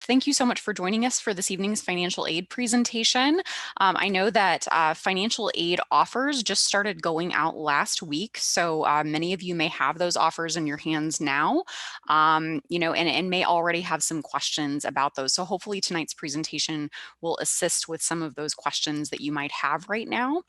Thank you so much for joining us for this evening's financial aid presentation. I know that financial aid offers just started going out last week, so many of you may have those offers in your hands now, and may already have some questions about those. So hopefully tonight's presentation will assist with some of those questions that you might have right now.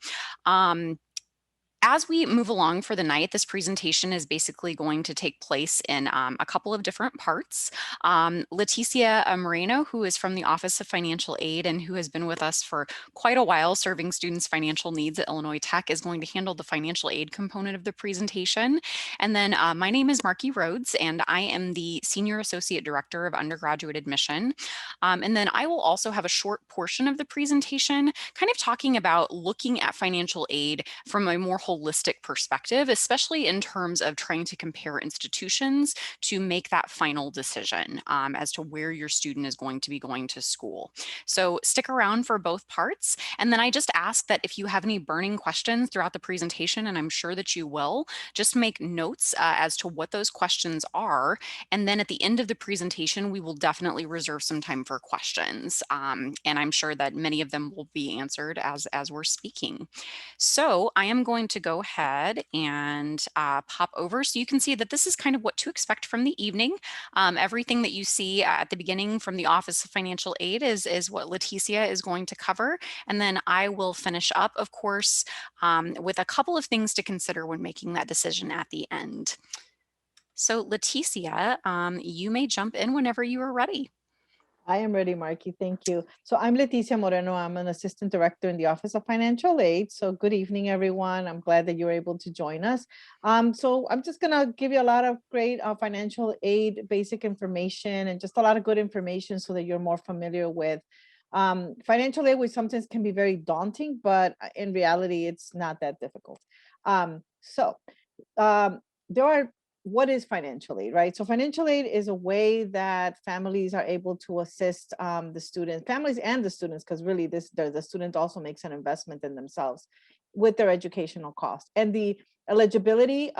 As we move along for the night, this presentation is basically going to take place in a couple of different parts. Leticia Moreno, who is from the Office of Financial Aid and who has been with us for quite a while serving students' financial needs at Illinois Tech, is going to handle the financial aid component of the presentation. And then my name is Marky Rhodes, and I am the Senior Associate Director of Undergraduate Admission. And then I will also have a short portion of the presentation kind of talking about looking at financial aid from a more holistic perspective, especially in terms of trying to compare institutions to make that final decision as to where your student is going to be going to school. So stick around for both parts. And then I just ask that if you have any burning questions throughout the presentation, and I'm sure that you will, just make notes as to what those questions are. And then at the end of the presentation, we will definitely reserve some time for questions. And I'm sure that many of them will be answered as we're speaking. So I am going to go ahead and pop over so you can see that this is kind of what to expect from the evening. Everything that you see at the beginning from the Office of Financial Aid is what Leticia is going to cover. And then I will finish up, of course, with a couple of things to consider when making that decision at the end. So Leticia, you may jump in whenever you are ready. I am ready, Marky. Thank you. So I'm Leticia Moreno. I'm an assistant director in the Office of Financial Aid. So good evening, everyone. I'm glad that you're able to join us. So I'm just going to give you a lot of great financial aid basic information and just a lot of good information so that you're more familiar with financial aid, which sometimes can be very daunting, but in reality, it's not that difficult. So there are what is financial aid, right? So financial aid is a way that families are able to assist the students, families and the students, because really the student also makes an investment in themselves with their educational cost. And the eligibility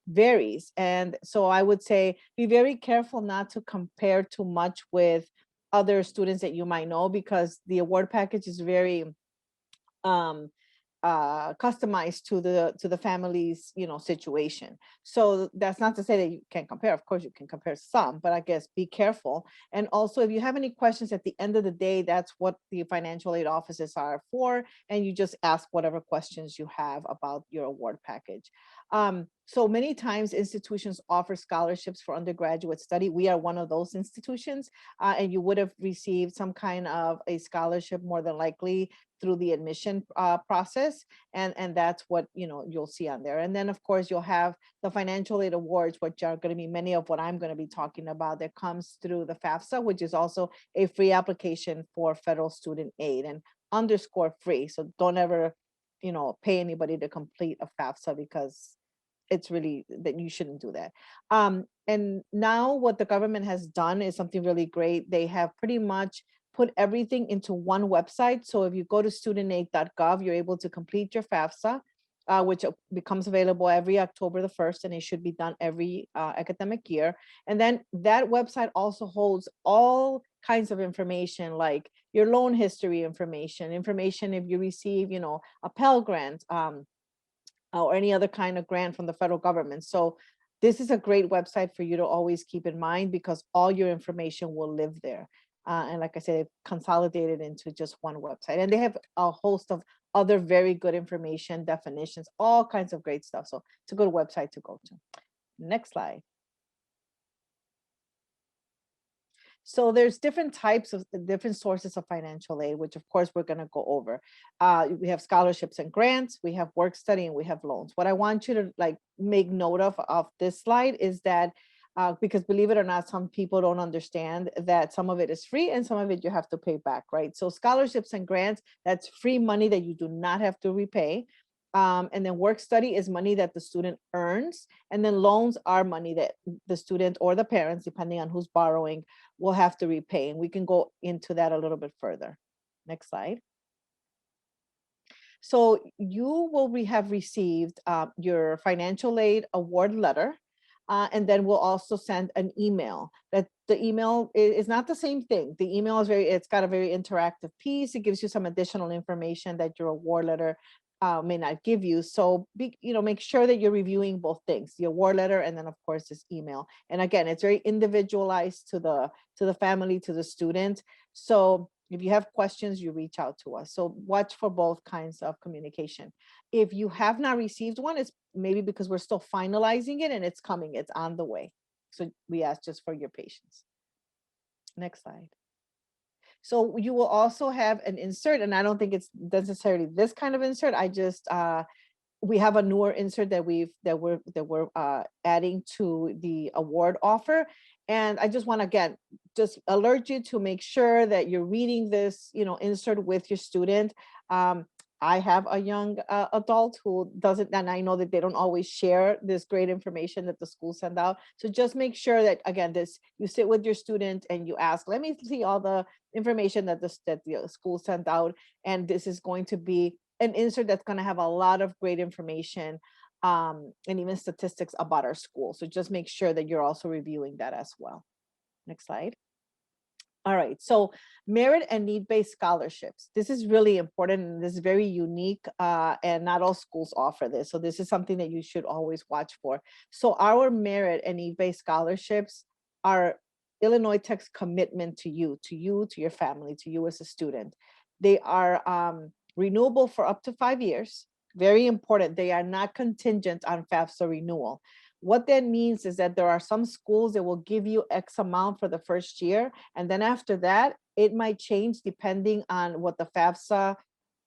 varies. And so I would say be very careful not to compare too much with other students that you might know, because the award package is very um customized to the family's situation. So that's not to say that you can't compare. Of course you can compare some, but I guess be careful. And also, if you have any questions at the end of the day, that's what the financial aid offices are for, and you just ask whatever questions you have about your award package. So many times institutions offer scholarships for undergraduate study. We are one of those institutions, and you would have received some kind of a scholarship more than likely through the admission process, and that's what you'll see on there. And then of course you'll have the financial aid awards, which are going to be many of what I'm going to be talking about, that comes through the FAFSA, which is also a free application for federal student aid, and underscore free. So don't ever pay anybody to complete a FAFSA, because it's really that you shouldn't do that. And now what the government has done is something really great. They have pretty much put everything into one website. So if you go to studentaid.gov, you're able to complete your FAFSA, which becomes available every October the 1st, and it should be done every academic year. And then that website also holds all kinds of information, like your loan history information if you receive, a Pell Grant, or any other kind of grant from the federal government. So this is a great website for you to always keep in mind, because all your information will live there. And like I said, consolidated into just one website. And they have a host of other very good information, definitions, all kinds of great stuff. So it's a good website to go to. Next slide. So there's different types of different sources of financial aid, which of course we're going to go over. We have scholarships and grants, we have work study, and we have loans. What I want you to make note of this slide is that because believe it or not, some people don't understand that some of it is free and some of it you have to pay back, right? So scholarships and grants, that's free money that you do not have to repay. And then work study is money that the student earns. And then loans are money that the student or the parents, depending on who's borrowing, will have to repay. And we can go into that a little bit further. Next slide. So you will have received your financial aid award letter. And then we'll also send an email. That the email is not the same thing. The email is it's got a very interactive piece. It gives you some additional information that your award letter may not give you. So make sure that you're reviewing both things, the award letter, and then of course this email. And again, it's very individualized to the family, to the student. So if you have questions, you reach out to us. So watch for both kinds of communication. If you have not received one, it's maybe because we're still finalizing it and it's coming, it's on the way. So we ask just for your patience. Next slide. So you will also have an insert, and I don't think it's necessarily this kind of insert. I just we have a newer insert that we're adding to the award offer. And I just want to again just alert you to make sure that you're reading this insert with your student. I have a young adult who doesn't, and I know that they don't always share this great information that the school send out. So just make sure that again, you sit with your student and you ask, let me see all the information that the school sent out. And this is going to be an insert that's going to have a lot of great information and even statistics about our school. So just make sure that you're also reviewing that as well. Next slide. All right, so merit and need-based scholarships. This is really important and this is very unique and not all schools offer this. So this is something that you should always watch for. So our merit and need-based scholarships are Illinois Tech's commitment to you, to your family, to you as a student. They are renewable for up to 5 years. Very important. They are not contingent on FAFSA renewal. What that means is that there are some schools that will give you X amount for the first year. And then after that, it might change depending on what the FAFSA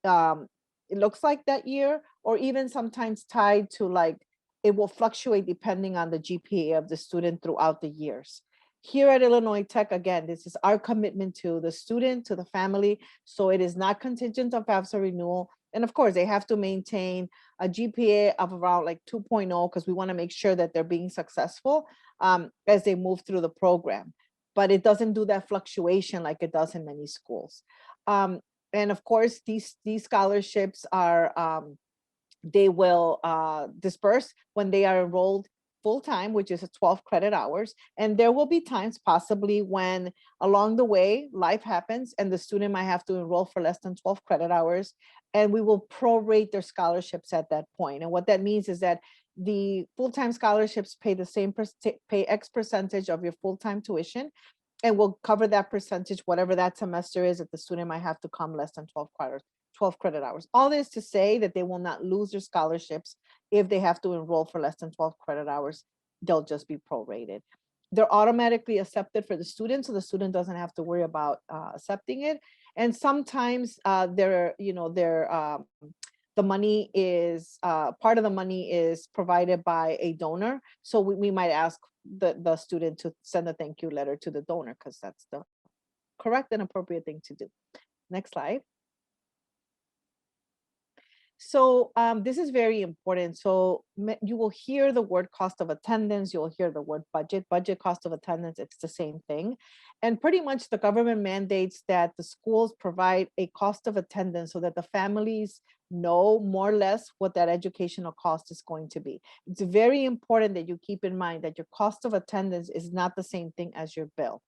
it looks like that year, or even sometimes tied to it will fluctuate depending on the GPA of the student throughout the years. Here at Illinois Tech, again, this is our commitment to the student, to the family. So it is not contingent on FAFSA renewal. And of course, they have to maintain a GPA of around 2.0 because we want to make sure that they're being successful as they move through the program. But it doesn't do that fluctuation like it does in many schools. And of course, these scholarships are, they will disperse when they are enrolled full-time, which is 12 credit hours. And there will be times possibly when along the way life happens and the student might have to enroll for less than 12 credit hours, and we will prorate their scholarships at that point. And what that means is that the full-time scholarships pay the same pay X percentage of your full-time tuition, and we'll cover that percentage, whatever that semester is, that the student might have to come less than 12 credit hours. All this to say that they will not lose their scholarships if they have to enroll for less than 12 credit hours. They'll just be prorated. They're automatically accepted for the student, so the student doesn't have to worry about accepting it. And sometimes the money is part of the money is provided by a donor. So we might ask the student to send a thank you letter to the donor because that's the correct and appropriate thing to do. Next slide. So this is very important. So you will hear the word cost of attendance. You'll hear the word budget, cost of attendance. It's the same thing. And pretty much the government mandates that the schools provide a cost of attendance so that the families know more or less what that educational cost is going to be. It's very important that you keep in mind that your cost of attendance is not the same thing as your bill.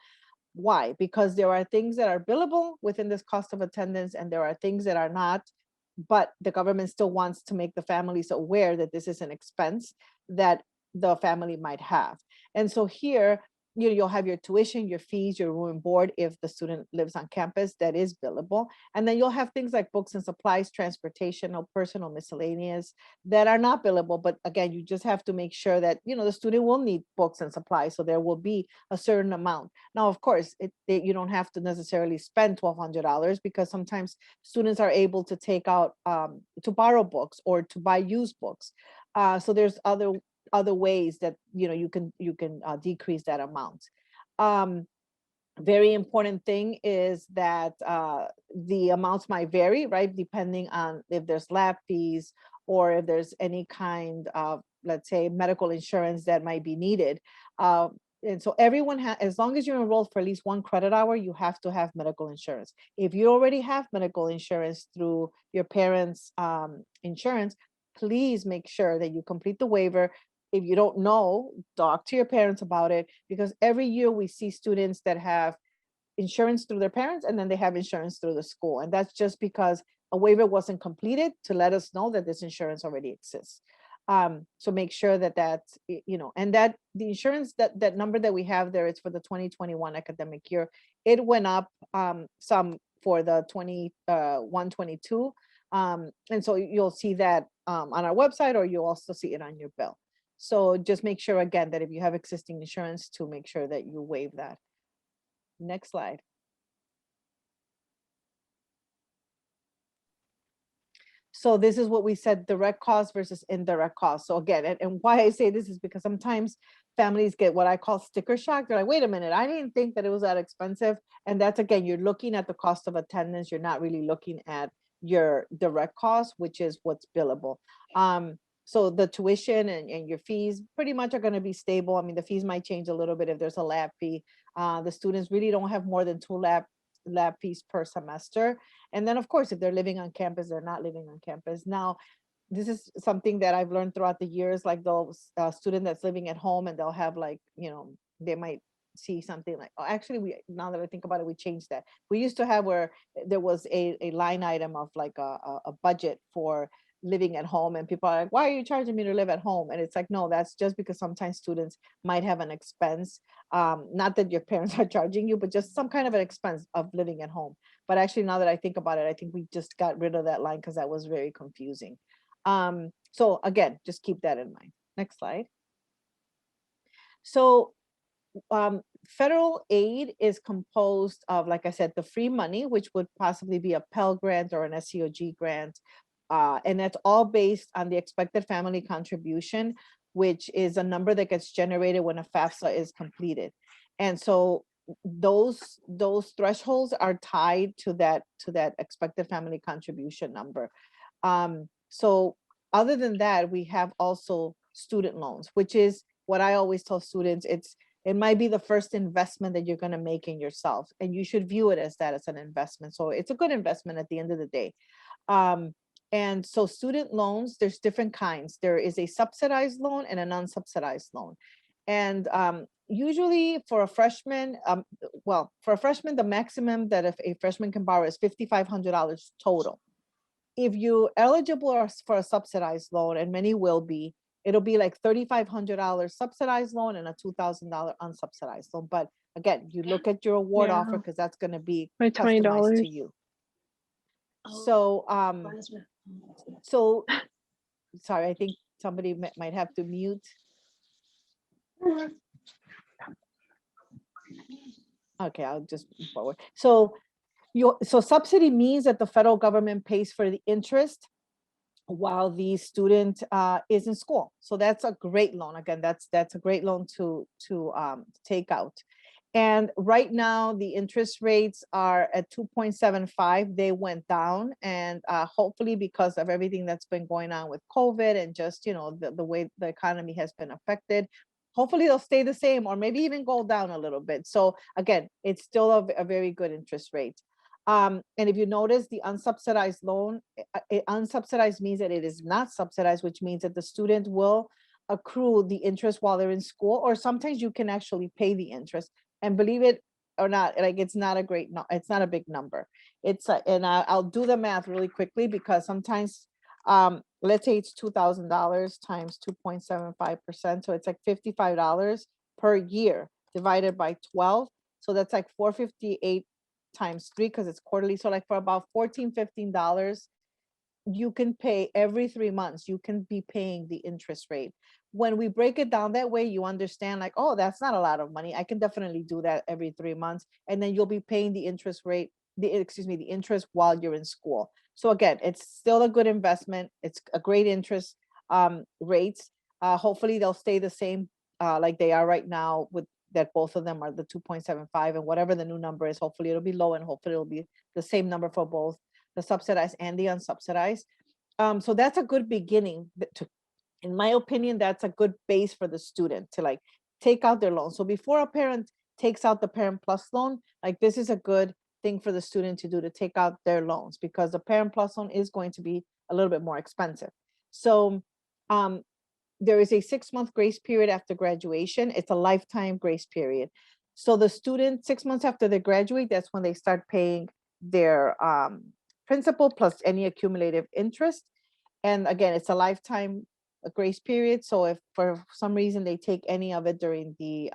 Why? Because there are things that are billable within this cost of attendance and there are things that are not, but the government still wants to make the families aware that this is an expense that the family might have. And so here, you'll have your tuition, your fees, your room and board if the student lives on campus, that is billable. And then you'll have things like books and supplies, transportation, or personal miscellaneous that are not billable. But again, you just have to make sure that, the student will need books and supplies. So there will be a certain amount. Now, of course, you don't have to necessarily spend $1,200 because sometimes students are able to take out, to borrow books or to buy used books. So there's other ways that you can decrease that amount. Very important thing is that the amounts might vary, right, depending on if there's lab fees or if there's any kind of, let's say, medical insurance that might be needed. And so everyone as long as you're enrolled for at least 1 credit hour, you have to have medical insurance. If you already have medical insurance through your parents' insurance, please make sure that you complete the waiver. if you don't know, talk to your parents about it, because every year we see students that have insurance through their parents and then they have insurance through the school. And that's just because a waiver wasn't completed to let us know that this insurance already exists. So make sure that that's, and that the insurance, that number that we have there, it's for the 2021 academic year. It went up some for the 21-22. And so you'll see that on our website, or you'll also see it on your bill. So just make sure again that if you have existing insurance, to make sure that you waive that. Next slide. So this is what we said, direct cost versus indirect cost. So again, and why I say this is because sometimes families get what I call sticker shock. They're like, wait a minute, I didn't think that it was that expensive. And that's, again, you're looking at the cost of attendance. You're not really looking at your direct cost, which is what's billable. So the tuition and your fees pretty much are going to be stable. I mean, the fees might change a little bit if there's a lab fee. The students really don't have more than 2 lab fees per semester. And then, of course, if they're living on campus, they're not living on campus. Now, this is something that I've learned throughout the years, like those student that's living at home, and they'll have, like, they might see something like, oh, actually, now that I think about it, we changed that. We used to have where there was a line item of like a budget for living at home, and people are like, why are you charging me to live at home? And it's like, no, that's just because sometimes students might have an expense, not that your parents are charging you, but just some kind of an expense of living at home. But actually, now that I think about it, I think we just got rid of that line because that was very confusing. So again, just keep that in mind. Next slide. So federal aid is composed of, like I said, the free money, which would possibly be a Pell Grant or an SCOG grant. And that's all based on the expected family contribution, which is a number that gets generated when a FAFSA is completed. And so those thresholds are tied to that expected family contribution number. So other than that, we have also student loans, which is what I always tell students. It might be the first investment that you're going to make in yourself, and you should view it as that, as an investment. So it's a good investment at the end of the day. And so student loans, there's different kinds. There is a subsidized loan and an unsubsidized loan. And usually for a freshman, the maximum that a freshman can borrow is $5,500 total. If you're eligible for a subsidized loan, and many will be, it'll be like $3,500 subsidized loan and a $2,000 unsubsidized loan. But again, you look at your award offer, because that's going to be My customized $20. to you. So, so sorry, I think somebody might have to mute. Okay, I'll just move forward. So subsidy means that the federal government pays for the interest while the student is in school. So that's a great loan. Again, that's a great loan to take out. And right now the interest rates are at 2.75. They went down, and hopefully, because of everything that's been going on with COVID and just, the way the economy has been affected, hopefully they'll stay the same, or maybe even go down a little bit. So again, it's still a very good interest rate. And if you notice, the unsubsidized loan, unsubsidized means that it is not subsidized, which means that the student will accrue the interest while they're in school, or sometimes you can actually pay the interest. And believe it or not, like, it's not it's not a big number. And I'll do the math really quickly, because sometimes, let's say it's $2,000 times 2.75%. So it's like $55 per year divided by 12. So that's like $458 times 3, because it's quarterly. So like for about $14, $15, you can pay every 3 months. You can be paying the interest rate. When we break it down that way, you understand, like, oh, that's not a lot of money. I can definitely do that every 3 months. And then you'll be paying the interest rate, the interest while you're in school. So again, it's still a good investment. It's a great interest rates. Hopefully they'll stay the same like they are right now, with that both of them are the 2.75, and whatever the new number is, hopefully it'll be low, and hopefully it'll be the same number for both the subsidized and the unsubsidized. So that's a good beginning. In my opinion, that's a good base for the student to like take out their loan. So before a parent takes out the Parent Plus loan, like, this is a good thing for the student to do, to take out their loans, because the Parent Plus loan is going to be a little bit more expensive. So there is a 6-month grace period after graduation. It's a lifetime grace period. So the student, 6 months after they graduate, that's when they start paying their principal plus any accumulative interest. And again, it's a lifetime grace period. So if for some reason they take any of it during the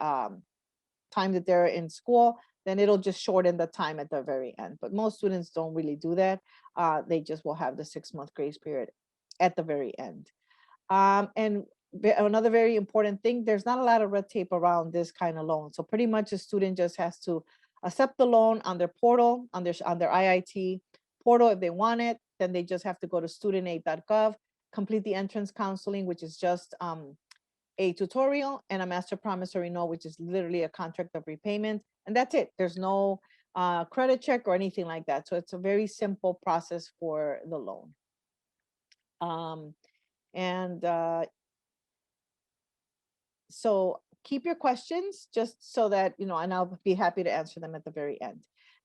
time that they're in school, then it'll just shorten the time at the very end. But most students don't really do that. They just will have the 6-month grace period at the very end. And another very important thing, there's not a lot of red tape around this kind of loan. So pretty much a student just has to accept the loan on their portal, on their IIT portal if they want it. Then they just have to go to studentaid.gov, complete the entrance counseling, which is just a tutorial, and a master promissory note, which is literally a contract of repayment. And that's it. There's no credit check or anything like that. So it's a very simple process for the loan. And so keep your questions just so that, you know, and I'll be happy to answer them at the very end.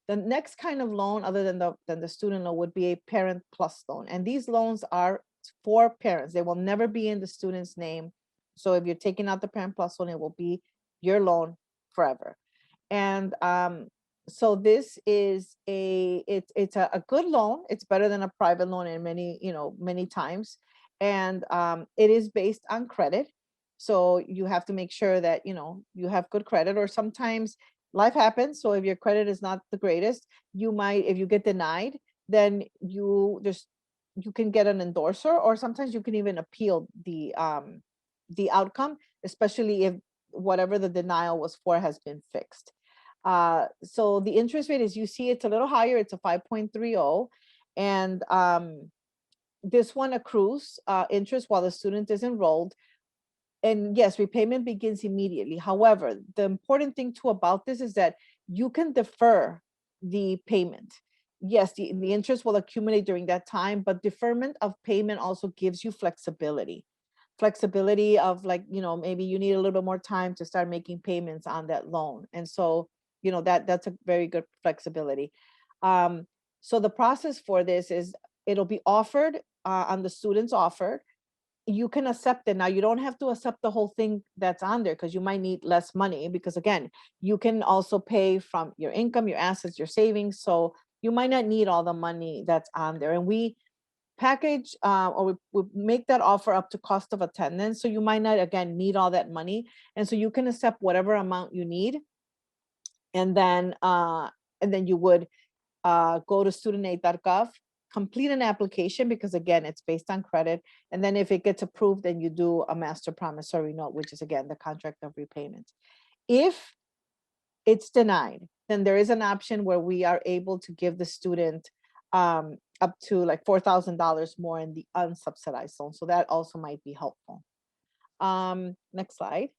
The next kind of loan, other than the student loan, would be a parent plus loan. And these loans are for parents. They will never be in the student's name. So if you're taking out the parent plus loan, it will be your loan forever. And so this is it's a good loan. It's better than a private loan in many times. And it is based on credit. So you have to make sure that, you have good credit, or sometimes life happens. So if your credit is not the greatest, if you get denied, then you can get an endorser, or sometimes you can even appeal the outcome, especially if whatever the denial was for has been fixed. So the interest rate, as you see, it's a little higher. It's a 5.30, and this one accrues interest while the student is enrolled. And yes, repayment begins immediately. However, the important thing too about this is that you can defer the payment. Yes, the interest will accumulate during that time, but deferment of payment also gives you flexibility. Flexibility of, like, maybe you need a little bit more time to start making payments on that loan. And so, that's a very good flexibility. So the process for this is it'll be offered on the student's offer. You can accept it. Now, you don't have to accept the whole thing that's on there, because you might need less money, because again, you can also pay from your income, your assets, your savings. So you might not need all the money that's on there. And we package or we make that offer up to cost of attendance. So you might not, again, need all that money. And so you can accept whatever amount you need. And then you would go to studentaid.gov, complete an application, because again, it's based on credit. And then if it gets approved, then you do a master promissory note, which is again the contract of repayment. If it's denied, then there is an option where we are able to give the student up to like $4,000 more in the unsubsidized loan. So that also might be helpful. Next slide.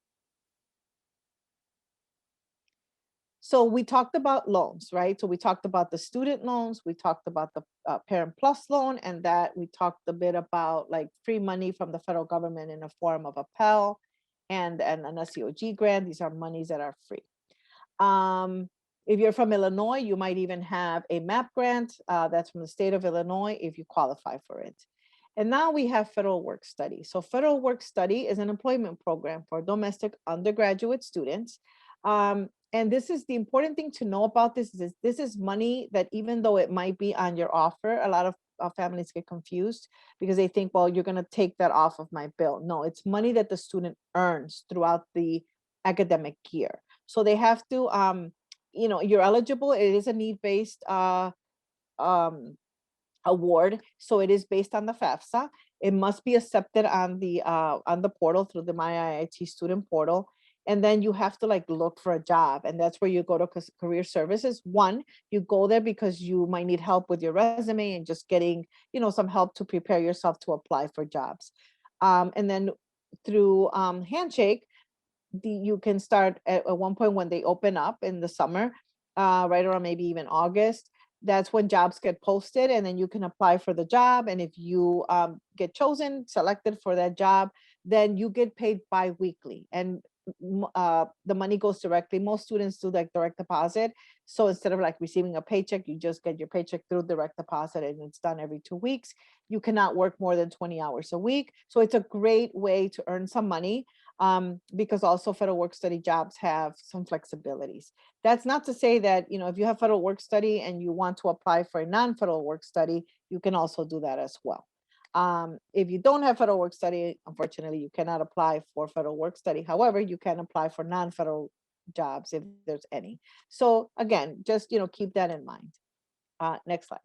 So we talked about loans, right? So we talked about the student loans, we talked about the Parent Plus loan, and that we talked a bit about like free money from the federal government in the form of a Pell and an SEOG grant. These are monies that are free. If you're from Illinois, you might even have a MAP grant that's from the state of Illinois if you qualify for it. And now we have Federal Work Study. So Federal Work Study is an employment program for domestic undergraduate students. And this is the important thing to know about this is this is money that, even though it might be on your offer, a lot of families get confused because they think, well, you're going to take that off of my bill. No, it's money that the student earns throughout the academic year. So they have to, you're eligible. It is a need-based award. So it is based on the FAFSA. It must be accepted on the portal through the My IIT student portal. And then you have to like look for a job. And that's where you go to career services. One, you go there because you might need help with your resume and just getting, some help to prepare yourself to apply for jobs. And then through Handshake, you can start at one point when they open up in the summer, right around maybe even August. That's when jobs get posted, and then you can apply for the job. And if you get selected for that job, then you get paid bi-weekly. And the money goes directly. Most students do like direct deposit. So instead of like receiving a paycheck, you just get your paycheck through direct deposit and it's done every 2 weeks. You cannot work more than 20 hours a week. So it's a great way to earn some money, because also federal work study jobs have some flexibilities. That's not to say that, if you have federal work study and you want to apply for a non-federal work study, you can also do that as well. If you don't have federal work study, unfortunately, you cannot apply for federal work study. However, you can apply for non-federal jobs if there's any. So again, just keep that in mind. Next slide.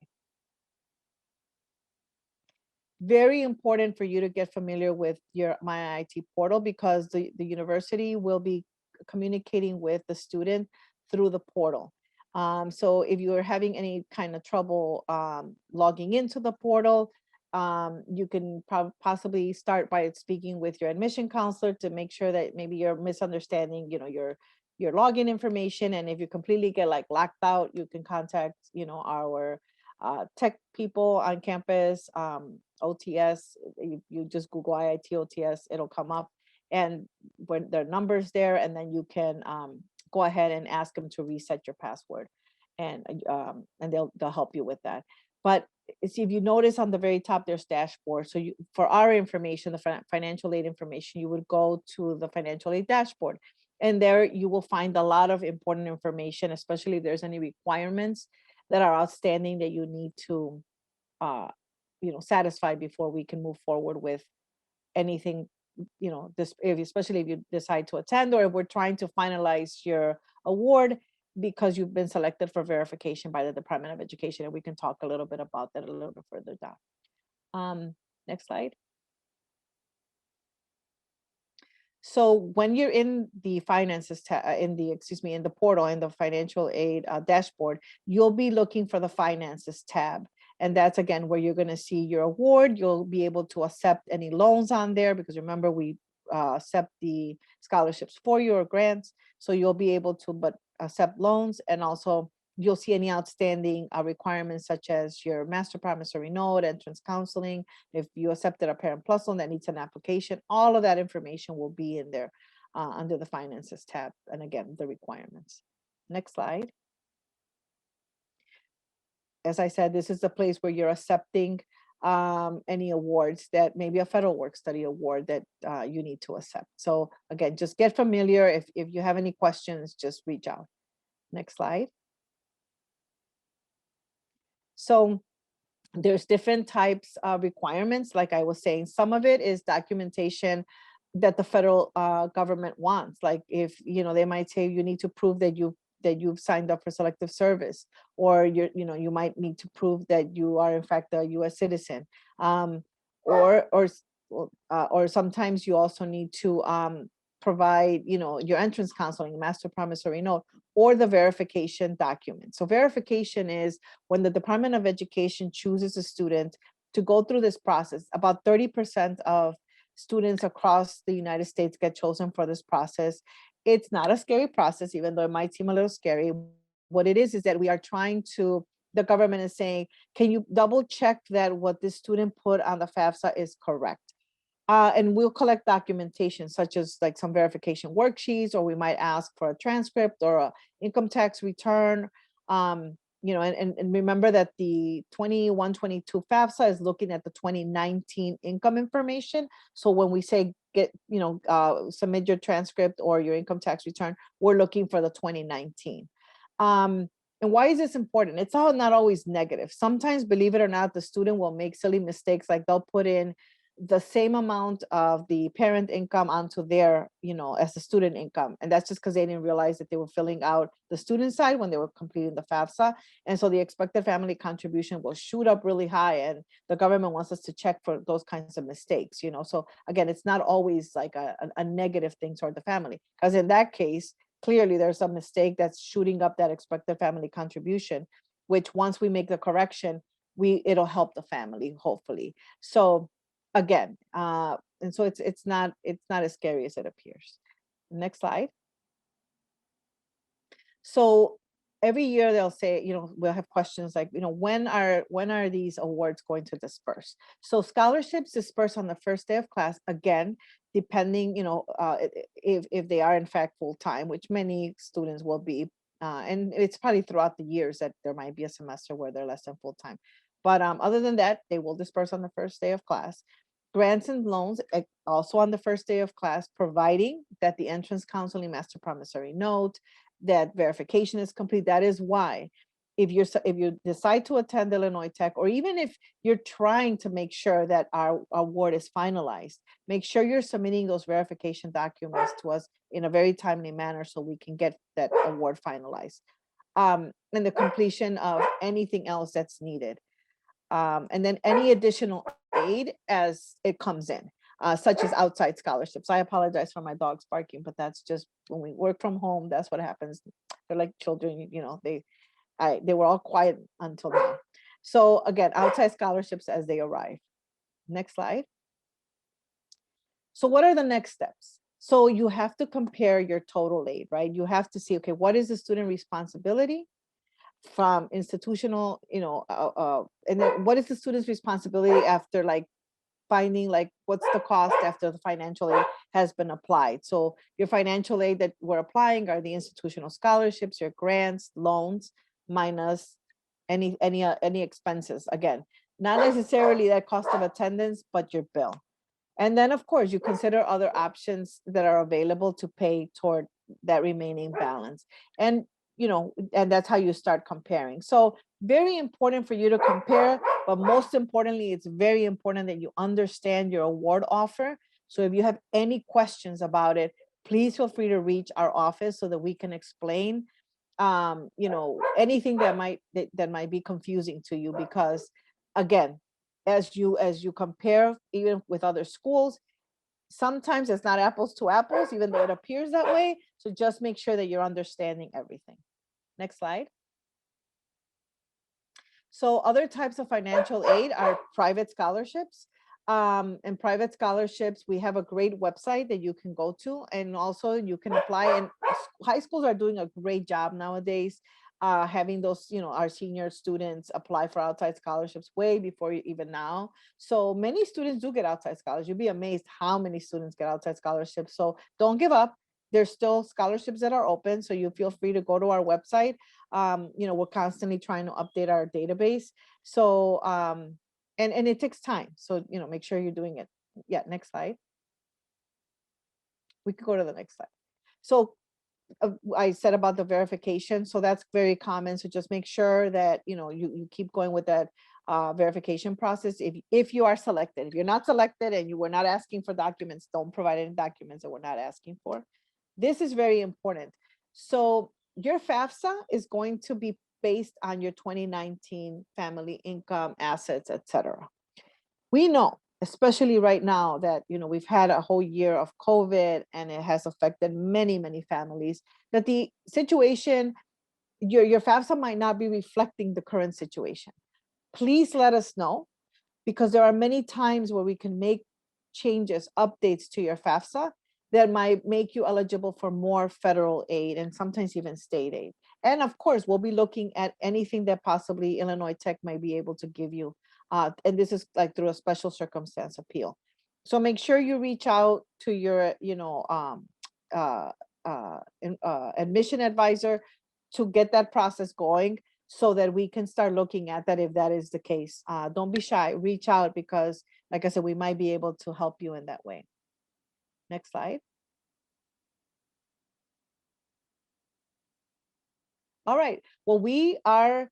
Very important for you to get familiar with your My IIT portal, because the university will be communicating with the student through the portal. So if you are having any kind of trouble logging into the portal, you can possibly start by speaking with your admission counselor to make sure that maybe you're misunderstanding, your login information. And if you completely get like locked out, you can contact, our tech people on campus, OTS. You just Google IIT OTS, it'll come up, and when their numbers there, and then you can go ahead and ask them to reset your password, and they'll help you with that. But see, if you notice on the very top, there's dashboard. So for our information, the financial aid information, you would go to the financial aid dashboard, and there you will find a lot of important information, especially if there's any requirements that are outstanding that you need to satisfy before we can move forward with anything, especially if you decide to attend, or if we're trying to finalize your award because you've been selected for verification by the Department of Education. And we can talk a little bit about that a little bit further down. Next slide. So when you're in the finances in the portal, in the financial aid dashboard, you'll be looking for the finances tab. And that's again where you're going to see your award. You'll be able to accept any loans on there, because remember, we accept the scholarships for you or grants. So you'll be able to accept loans, and also you'll see any outstanding requirements, such as your master promissory note, entrance counseling. If you accepted a Parent Plus loan that needs an application, all of that information will be in there under the finances tab. And again, the requirements. Next slide. As I said, this is the place where you're accepting any awards, that maybe a federal work study award that you need to accept. So again, just get familiar. If you have any questions, just reach out. Next slide. So there's different types of requirements. Like I was saying, some of it is documentation that the federal government wants. Like if, they might say you need to prove that you've signed up for selective service, or you might need to prove that you are in fact a US citizen. Or sometimes you also need to provide, your entrance counseling, master promissory note, or the verification document. So verification is when the Department of Education chooses a student to go through this process. About 30% of students across the United States get chosen for this process. It's not a scary process, even though it might seem a little scary. What it is that the government is saying, can you double check that what this student put on the FAFSA is correct? And we'll collect documentation, such as like some verification worksheets, or we might ask for a transcript or a income tax return. And remember that the 21-22 FAFSA is looking at the 2019 income information. So when we say submit your transcript or your income tax return, we're looking for the 2019. And why is this important? It's not always negative. Sometimes, believe it or not, the student will make silly mistakes, like they'll put in the same amount of the parent income onto their, as the student income. And that's just because they didn't realize that they were filling out the student side when they were completing the FAFSA. And so the expected family contribution will shoot up really high. And the government wants us to check for those kinds of mistakes, So again, it's not always like a negative thing toward the family, because in that case, clearly there's a mistake that's shooting up that expected family contribution, which once we make the correction, it'll help the family, hopefully. So again, and so it's not as scary as it appears. Next slide. So every year they'll say, we'll have questions like, when are these awards going to disperse? So scholarships disperse on the first day of class. Again, depending, if they are in fact full-time, which many students will be. And it's probably throughout the years that there might be a semester where they're less than full-time. But other than that, they will disperse on the first day of class. Grants and loans also on the first day of class, providing that the entrance counseling master promissory note, that verification is complete. That is why if you decide to attend Illinois Tech, or even if you're trying to make sure that our award is finalized, make sure you're submitting those verification documents to us in a very timely manner so we can get that award finalized. And the completion of anything else that's needed. And then any additional aid as it comes in, such as outside scholarships. I apologize for my dogs barking, but that's just when we work from home, that's what happens. They're like children, they were all quiet until now. So again, outside scholarships as they arrive. Next slide. So what are the next steps? So you have to compare your total aid, right? You have to see, okay, what is the student responsibility from institutional, and then what is the student's responsibility after like finding like what's the cost after the financial aid has been applied. So your financial aid that we're applying are the institutional scholarships, your grants, loans, minus any expenses. Again, not necessarily that cost of attendance, but your bill. And then of course you consider other options that are available to pay toward that remaining balance. And and that's how you start comparing. So very important for you to compare, but most importantly, it's very important that you understand your award offer. So if you have any questions about it, please feel free to reach our office so that we can explain anything that might be confusing to you. Because again, as you compare even with other schools, sometimes it's not apples to apples, even though it appears that way. So just make sure that you're understanding everything. Next slide. So other types of financial aid are private scholarships. And private scholarships, we have a great website that you can go to, and also you can apply. And high schools are doing a great job nowadays, having those, our senior students apply for outside scholarships way before even now. So many students do get outside scholarships. You'd be amazed how many students get outside scholarships. So don't give up. There's still scholarships that are open, so you feel free to go to our website. We're constantly trying to update our database. So and it takes time. So make sure you're doing it. Yeah, next slide. We could go to the next slide. So I said about the verification, so that's very common. So just make sure that you keep going with that verification process. If you are selected, if you're not selected and you were not asking for documents, don't provide any documents that we're not asking for. This is very important. So your FAFSA is going to be based on your 2019 family income, assets, etc. We know, especially right now, that we've had a whole year of COVID and it has affected many, many families, that the situation, your FAFSA might not be reflecting the current situation. Please let us know, because there are many times where we can make changes, updates to your FAFSA that might make you eligible for more federal aid and sometimes even state aid. And of course, we'll be looking at anything that possibly Illinois Tech might be able to give you. And this is like through a special circumstance appeal. So make sure you reach out to your, admission advisor to get that process going, so that we can start looking at that if that is the case. Don't be shy, reach out, because like I said, we might be able to help you in that way. Next slide. All right, well, we are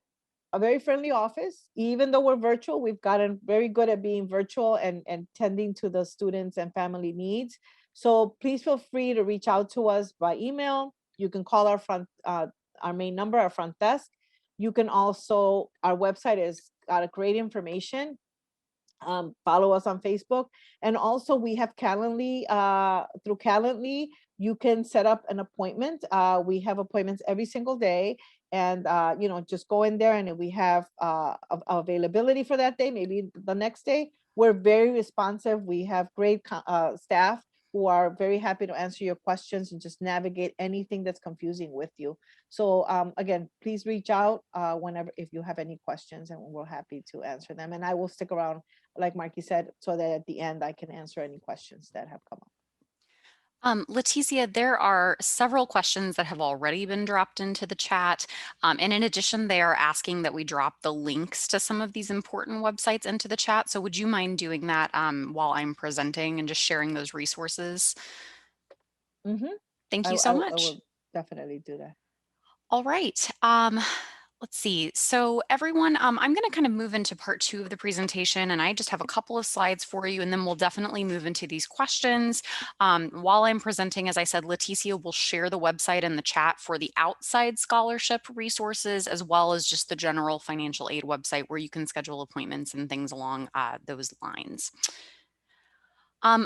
a very friendly office. Even though we're virtual, we've gotten very good at being virtual and tending to the students and family needs. So please feel free to reach out to us by email. You can call our main number, our front desk. You can also, our website is got a great information. Follow us on Facebook. And also we have Calendly, through Calendly, you can set up an appointment. We have appointments every single day. And, just go in there, and if we have availability for that day, maybe the next day. We're very responsive. We have great staff who are very happy to answer your questions and just navigate anything that's confusing with you. So again, please reach out whenever, if you have any questions, and we're happy to answer them. And I will stick around, like Marky said, so that at the end I can answer any questions that have come up. Leticia, there are several questions that have already been dropped into the chat. And in addition, they are asking that we drop the links to some of these important websites into the chat. So would you mind doing that while I'm presenting and just sharing those resources? Mhm. Thank I, you I, so I much. will definitely do that. All right. Let's see. So everyone, I'm going to kind of move into part 2 of the presentation, and I just have a couple of slides for you, and then we'll definitely move into these questions. While I'm presenting, as I said, Leticia will share the website in the chat for the outside scholarship resources, as well as just the general financial aid website where you can schedule appointments and things along those lines.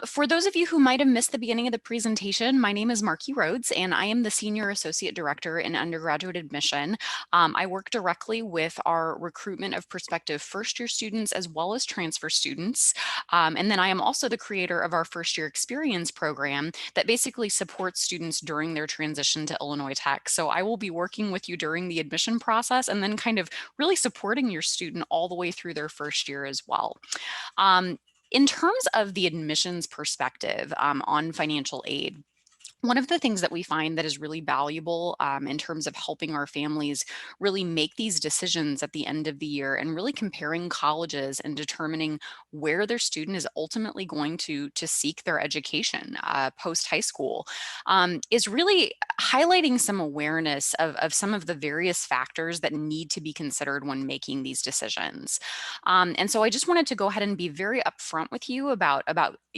For those of you who might have missed the beginning of the presentation, my name is Marky Rhodes, and I am the Senior Associate Director in Undergraduate Admission. I work directly with our recruitment of prospective first-year students as well as transfer students. And then I am also the creator of our first-year experience program that basically supports students during their transition to Illinois Tech. So I will be working with you during the admission process and then kind of really supporting your student all the way through their first year as well. Um, in terms of the admissions perspective on financial aid, one of the things that we find that is really valuable in terms of helping our families really make these decisions at the end of the year and really comparing colleges and determining where their student is ultimately going to seek their education post high school is really highlighting some awareness of some of the various factors that need to be considered when making these decisions. And so I just wanted to go ahead and be very upfront with you about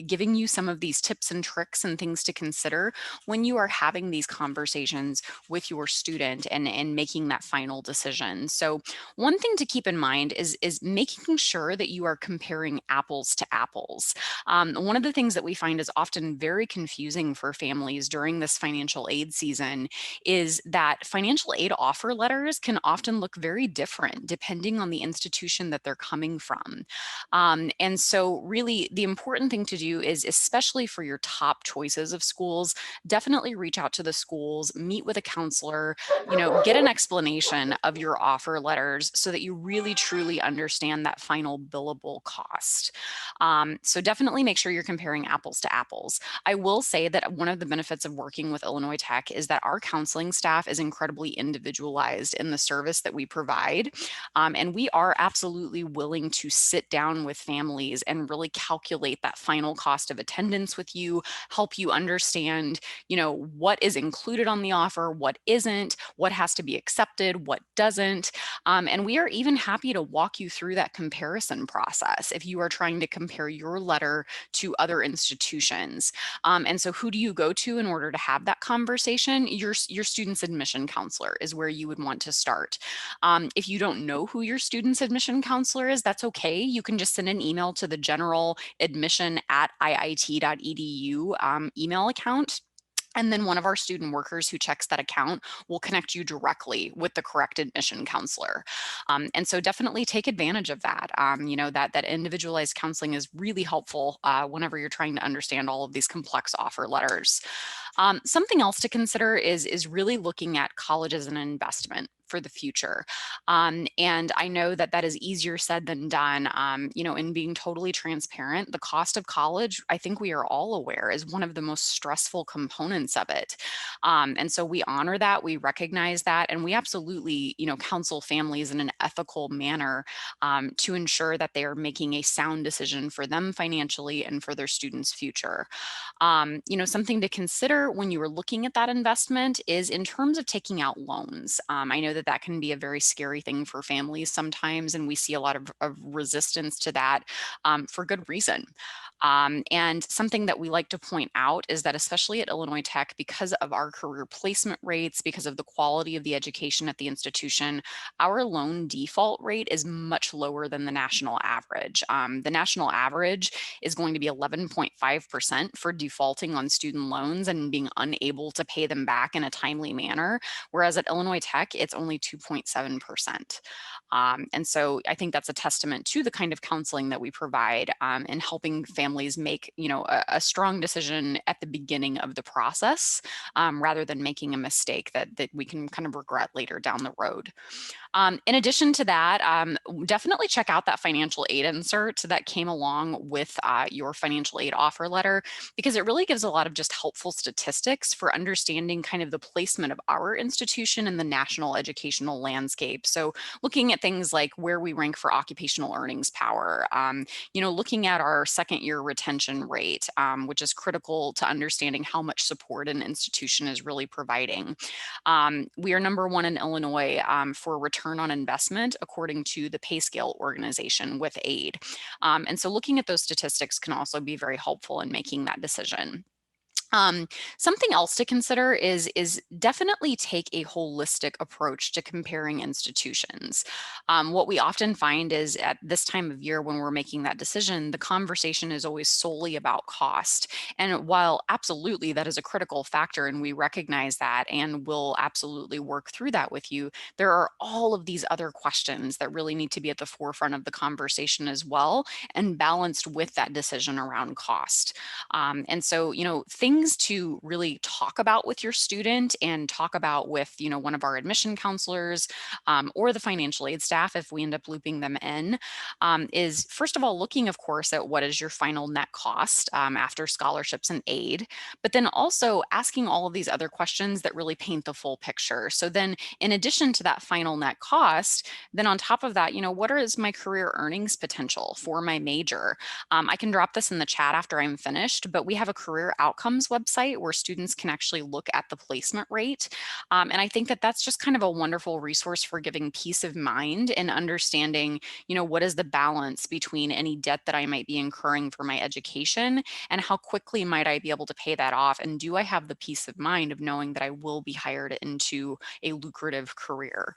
giving you some of these tips and tricks and things to consider when you are having these conversations with your student and making that final decision. So one thing to keep in mind is making sure that you are comparing apples to apples. One of the things that we find is often very confusing for families during this financial aid season is that financial aid offer letters can often look very different depending on the institution that they're coming from. And so really the important thing to do is, especially for your top choices of schools, definitely reach out to the schools, meet with a counselor, get an explanation of your offer letters so that you really truly understand that final billable cost. So definitely make sure you're comparing apples to apples. I will say that one of the benefits of working with Illinois Tech is that our counseling staff is incredibly individualized in the service that we provide. And we are absolutely willing to sit down with families and really calculate that final cost of attendance with you, help you understand, what is included on the offer, what isn't, what has to be accepted, what doesn't. And we are even happy to walk you through that comparison process if you are trying to compare your letter to other institutions. And so who do you go to in order to have that conversation? Your student's admission counselor is where you would want to start. If you don't know who your student's admission counselor is, that's okay. You can just send an email to the general admission at iit.edu email account. And then one of our student workers who checks that account will connect you directly with the correct admission counselor. And so definitely take advantage of that. That individualized counseling is really helpful whenever you're trying to understand all of these complex offer letters. Something else to consider is really looking at college as an investment for the future. And I know that that is easier said than done. In being totally transparent, the cost of college, I think we are all aware, is one of the most stressful components of it. And so we honor that, we recognize that, and we absolutely, counsel families in an ethical manner to ensure that they are making a sound decision for them financially and for their students' future. Something to consider when you are looking at that investment is in terms of taking out loans. I know that can be a very scary thing for families sometimes, and we see a lot of resistance to that for good reason. And something that we like to point out is that, especially at Illinois Tech, because of our career placement rates, because of the quality of the education at the institution, our loan default rate is much lower than the national average. The national average is going to be 11.5% for defaulting on student loans and being unable to pay them back in a timely manner, whereas at Illinois Tech, it's only 2.7%. And so I think that's a testament to the kind of counseling that we provide in helping families make, a strong decision at the beginning of the process rather than making a mistake that we can kind of regret later down the road. In addition to that, definitely check out that financial aid insert that came along with your financial aid offer letter, because it really gives a lot of just helpful statistics for understanding kind of the placement of our institution in the national educational landscape. So looking at things like where we rank for occupational earnings power, looking at our second year retention rate, which is critical to understanding how much support an institution is really providing. We are number one in Illinois for return on investment, according to the Pay Scale organization with AID. And so looking at those statistics can also be very helpful in making that decision. Something else to consider is definitely take a holistic approach to comparing institutions. What we often find is at this time of year when we're making that decision, the conversation is always solely about cost. And while absolutely that is a critical factor and we recognize that and will absolutely work through that with you, there are all of these other questions that really need to be at the forefront of the conversation as well and balanced with that decision around cost. And so, things to really talk about with your student and talk about with, one of our admission counselors or the financial aid staff, if we end up looping them in, is first of all, looking, of course, at what is your final net cost after scholarships and aid, but then also asking all of these other questions that really paint the full picture. So then in addition to that final net cost, then on top of that, what is my career earnings potential for my major? I can drop this in the chat after I'm finished, but we have a career outcomes website where students can actually look at the placement rate. And I think that that's just kind of a wonderful resource for giving peace of mind and understanding, what is the balance between any debt that I might be incurring for my education and how quickly might I be able to pay that off? And do I have the peace of mind of knowing that I will be hired into a lucrative career?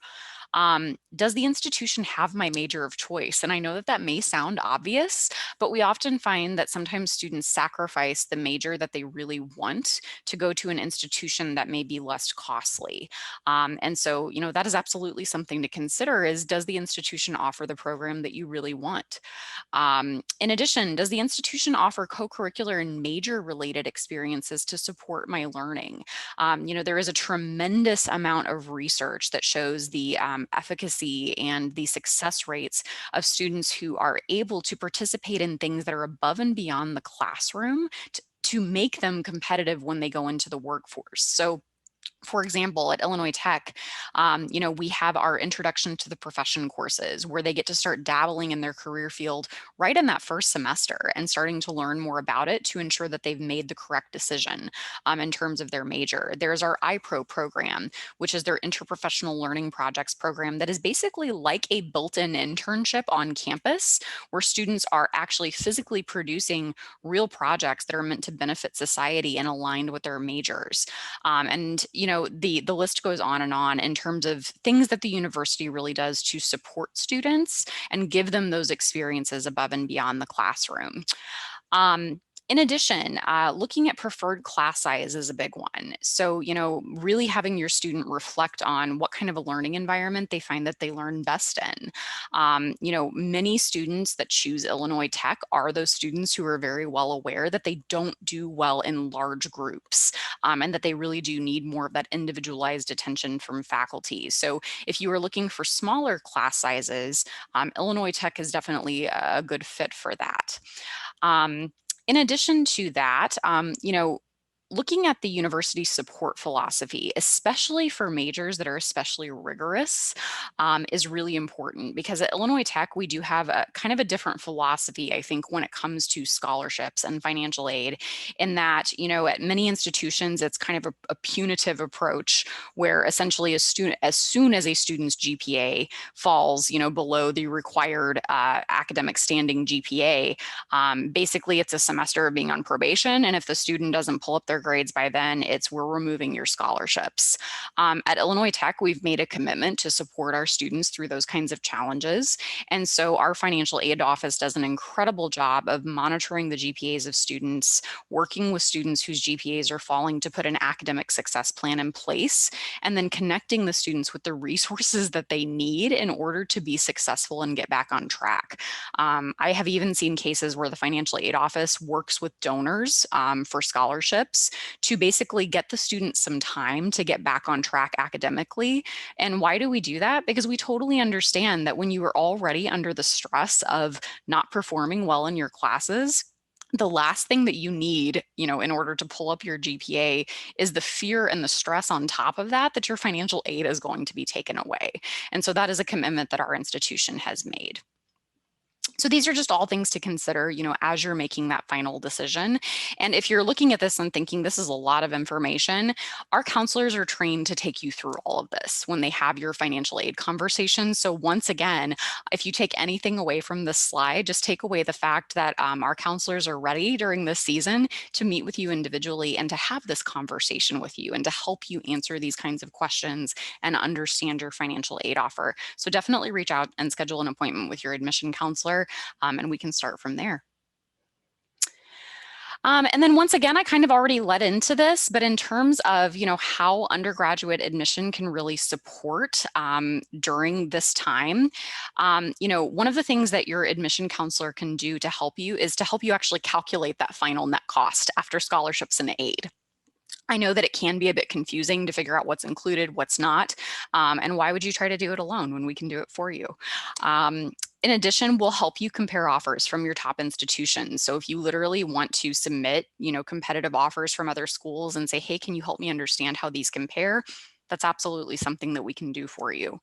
Does the institution have my major of choice? And I know that that may sound obvious, but we often find that sometimes students sacrifice the major that they really want to go to an institution that may be less costly. And so, that is absolutely something to consider is, does the institution offer the program that you really want? In addition, does the institution offer co-curricular and major related experiences to support my learning? There is a tremendous amount of research that shows the efficacy and the success rates of students who are able to participate in things that are above and beyond the classroom to make them competitive when they go into the workforce. So for example, at Illinois Tech, we have our introduction to the profession courses where they get to start dabbling in their career field right in that first semester and starting to learn more about it to ensure that they've made the correct decision in terms of their major. There's our iPro program, which is their interprofessional learning projects program that is basically like a built-in internship on campus where students are actually physically producing real projects that are meant to benefit society and aligned with their majors. The list goes on in terms of things that the university really does to support students and give them those experiences above and beyond the classroom. In addition, looking at preferred class size is a big one. So, really having your student reflect on what kind of a learning environment they find that they learn best in. Many students that choose Illinois Tech are those students who are very well aware that they don't do well in large groups and that they really do need more of that individualized attention from faculty. So if you are looking for smaller class sizes, Illinois Tech is definitely a good fit for that. In addition to that, looking at the university support philosophy, especially for majors that are especially rigorous, is really important because at Illinois Tech, we do have a kind of a different philosophy, I think, when it comes to scholarships and financial aid, in that, at many institutions, it's kind of a punitive approach where essentially as soon as a student's GPA falls, below the required academic standing GPA, basically it's a semester of being on probation. And if the student doesn't pull up their grades by then, we're removing your scholarships. At Illinois Tech, we've made a commitment to support our students through those kinds of challenges. And so our financial aid office does an incredible job of monitoring the GPAs of students, working with students whose GPAs are falling to put an academic success plan in place, and then connecting the students with the resources that they need in order to be successful and get back on track. I have even seen cases where the financial aid office works with donors for scholarships efforts to basically get the students some time to get back on track academically. And why do we do that? Because we totally understand that when you are already under the stress of not performing well in your classes, the last thing that you need, in order to pull up your GPA is the fear and the stress on top of that, that your financial aid is going to be taken away. And so that is a commitment that our institution has made. So these are just all things to consider, as you're making that final decision. And if you're looking at this and thinking this is a lot of information, our counselors are trained to take you through all of this when they have your financial aid conversation. So once again, if you take anything away from this slide, just take away the fact that our counselors are ready during this season to meet with you individually and to have this conversation with you and to help you answer these kinds of questions and understand your financial aid offer. So definitely reach out and schedule an appointment with your admission counselor. And we can start from there. And then once again, I kind of already led into this, but in terms of, how undergraduate admission can really support during this time, one of the things that your admission counselor can do to help you is to help you actually calculate that final net cost after scholarships and aid. I know that it can be a bit confusing to figure out what's included, what's not, and why would you try to do it alone when we can do it for you? In addition, we'll help you compare offers from your top institutions. So if you literally want to submit, competitive offers from other schools and say, hey, can you help me understand how these compare? That's absolutely something that we can do for you.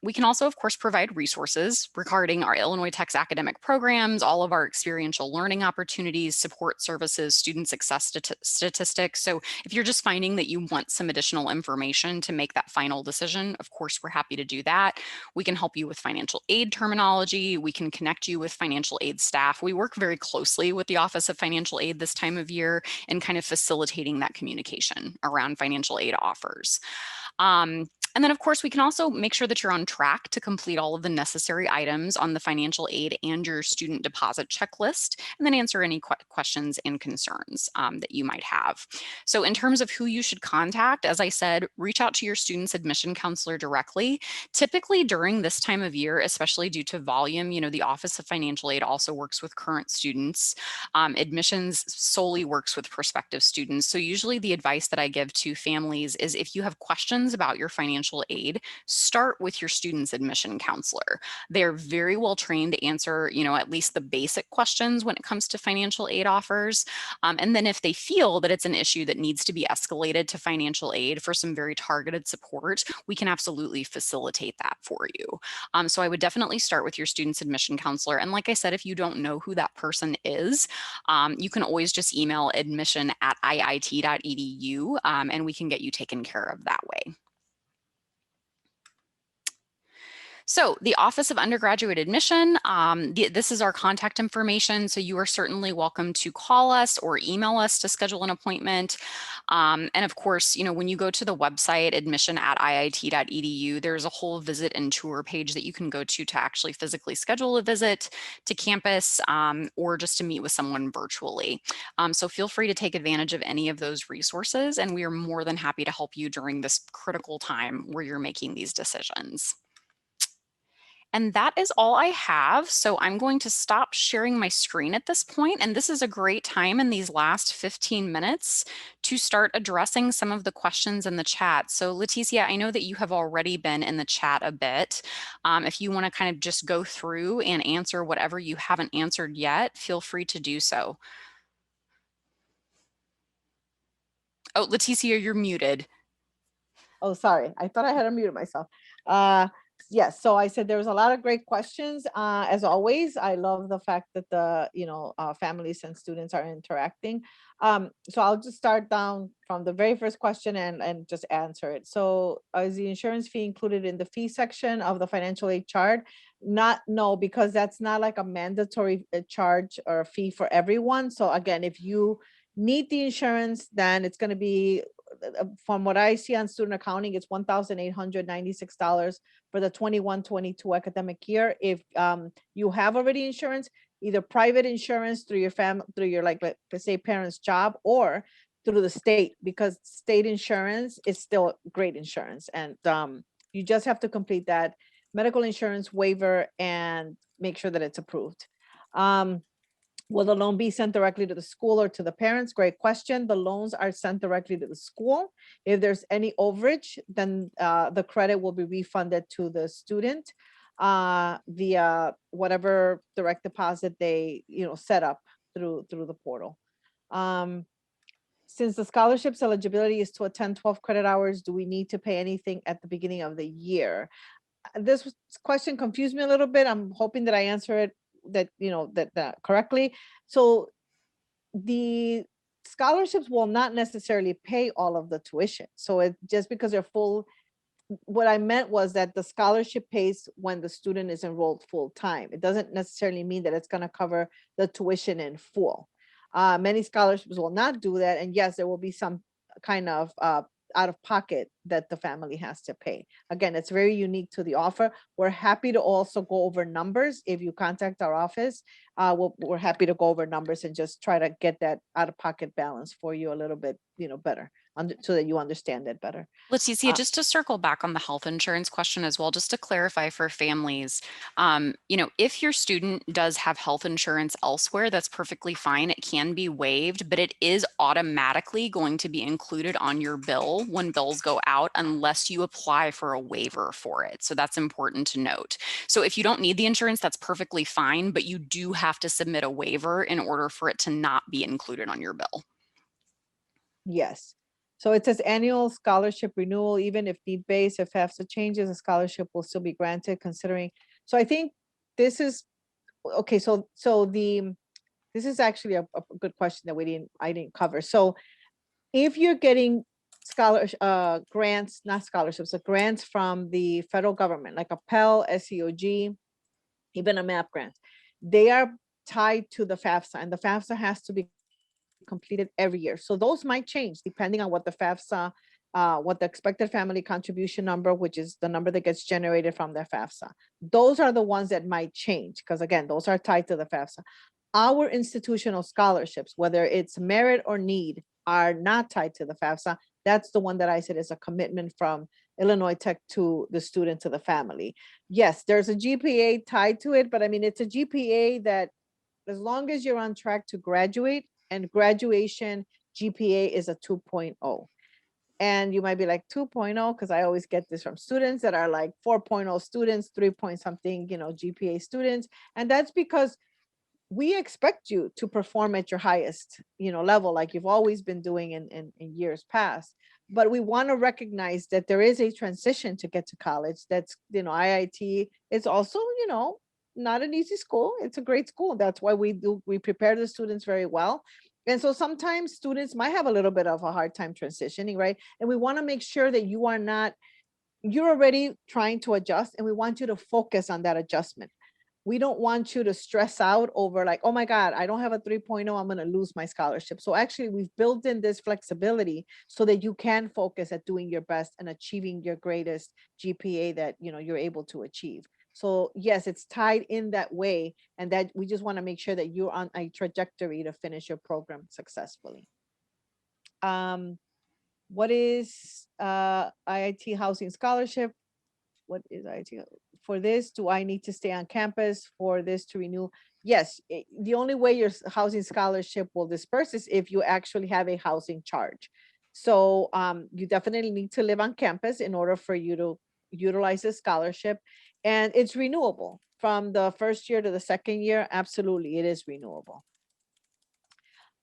We can also, of course, provide resources regarding our Illinois Tech's academic programs, all of our experiential learning opportunities, support services, student success statistics. So if you're just finding that you want some additional information to make that final decision, of course, we're happy to do that. We can help you with financial aid terminology. We can connect you with financial aid staff. We work very closely with the Office of Financial Aid this time of year and kind of facilitating that communication around financial aid offers. And then, of course, we can also make sure that you're on track to complete all of the necessary items on the financial aid and your student deposit checklist, and then answer any questions and concerns that you might have. So in terms of who you should contact, as I said, reach out to your student's admission counselor directly. Typically during this time of year, especially due to volume, the Office of Financial Aid also works with current students. Admissions solely works with prospective students. So usually the advice that I give to families is if you have questions about your financial aid, start with your student's admission counselor. They're very well trained to answer, at least the basic questions when it comes to financial aid offers. And then if they feel that it's an issue that needs to be escalated to financial aid for some very targeted support, we can absolutely facilitate that for you. So I would definitely start with your student's admission counselor. And like I said, if you don't know who that person is, you can always just email admission@iit.edu and we can get you taken care of that way. So the Office of Undergraduate Admission, this is our contact information. So you are certainly welcome to call us or email us to schedule an appointment. And of course, when you go to the website admission@iit.edu, there's a whole visit and tour page that you can go to actually physically schedule a visit to campus or just to meet with someone virtually. So feel free to take advantage of any of those resources, and we are more than happy to help you during this critical time where you're making these decisions. And that is all I have. So I'm going to stop sharing my screen at this point. And this is a great time in these last 15 minutes to start addressing some of the questions in the chat. So Leticia, I know that you have already been in the chat a bit. If you want to kind of just go through and answer whatever you haven't answered yet, feel free to do so. Oh, Leticia, you're muted. Oh, sorry. I thought I had unmuted myself. Yes, so I said there was a lot of great questions. As always, I love the fact that the families and students are interacting. So I'll just start down from the very first question and just answer it. So is the insurance fee included in the fee section of the financial aid chart? No, because that's not like a mandatory charge or fee for everyone. So again, if you need the insurance, then it's going to be from what I see on student accounting, it's $1,896 for the 21-22 academic year. If you have already insurance, either private insurance through your through your let's say parents' job, or through the state, because state insurance is still great insurance, and you just have to complete that medical insurance waiver and make sure that it's approved. Will the loan be sent directly to the school or to the parents? Great question. The loans are sent directly to the school. If there's any overage, then the credit will be refunded to the student via whatever direct deposit they, set up through the portal. Um, since the scholarship's eligibility is to attend 12 credit hours, do we need to pay anything at the beginning of the year? Question confused me a little bit. I'm hoping that I answer it that correctly. So the scholarships will not necessarily pay all of the tuition. So it just because they're full, what I meant was that the scholarship pays when the student is enrolled full time. It doesn't necessarily mean that it's going to cover the tuition in full. Many scholarships will not do that. And yes, there will be some kind of out of pocket that the family has to pay. Again, it's very unique to the offer. We're happy to also go over numbers. If you contact our office, we're happy to go over numbers and just try to get that out of pocket balance for you a little bit, better, so that you understand it better. Leticia, just to circle back on the health insurance question as well, just to clarify for families, if your student does have health insurance elsewhere, that's perfectly fine. It can be waived, but it is automatically going to be included on your bill when bills go out unless you apply for a waiver for it. So that's important to note. So if you don't need the insurance, that's perfectly fine, but you do have to submit a waiver in order for it to not be included on your bill. Yes. So it says annual scholarship renewal, even if need-based, if FAFSA changes, a scholarship will still be granted considering. So I think this is, okay, this is actually a good question that I didn't cover. So if you're getting grants, not scholarships, but grants from the federal government, like a Pell, SEOG, even a MAP grant, they are tied to the FAFSA, and the FAFSA has to be completed every year. So those might change depending on what the FAFSA, what the expected family contribution number, which is the number that gets generated from the FAFSA. Those are the ones that might change because again, those are tied to the FAFSA. Our institutional scholarships, whether it's merit or need, are not tied to the FAFSA. That's the one that I said is a commitment from Illinois Tech to the student, to the family. Yes, there's a GPA tied to it, but I mean, it's a GPA that as long as you're on track to graduate, and graduation GPA is a 2.0. And you might be like 2.0, because I always get this from students that are like 4.0 students, 3 point something, GPA students. And that's because we expect you to perform at your highest, level, like you've always been doing in years past. But we want to recognize that there is a transition to get to college. That's, IIT is also, not an easy school. It's a great school. That's why we prepare the students very well. And so sometimes students might have a little bit of a hard time transitioning, right? And we want to make sure that you're already trying to adjust, and we want you to focus on that adjustment. We don't want you to stress out over like, oh my God, I don't have a 3.0, I'm going to lose my scholarship. So actually we've built in this flexibility so that you can focus at doing your best and achieving your greatest GPA that, you're able to achieve. So yes, it's tied in that way, and that we just want to make sure that you're on a trajectory to finish your program successfully. What is IIT housing scholarship? What is IIT? For this, do I need to stay on campus for this to renew? Yes, the only way your housing scholarship will disperse is if you actually have a housing charge. So you definitely need to live on campus in order for you to utilize the scholarship, and it's renewable from the first year to the second year. Absolutely, it is renewable.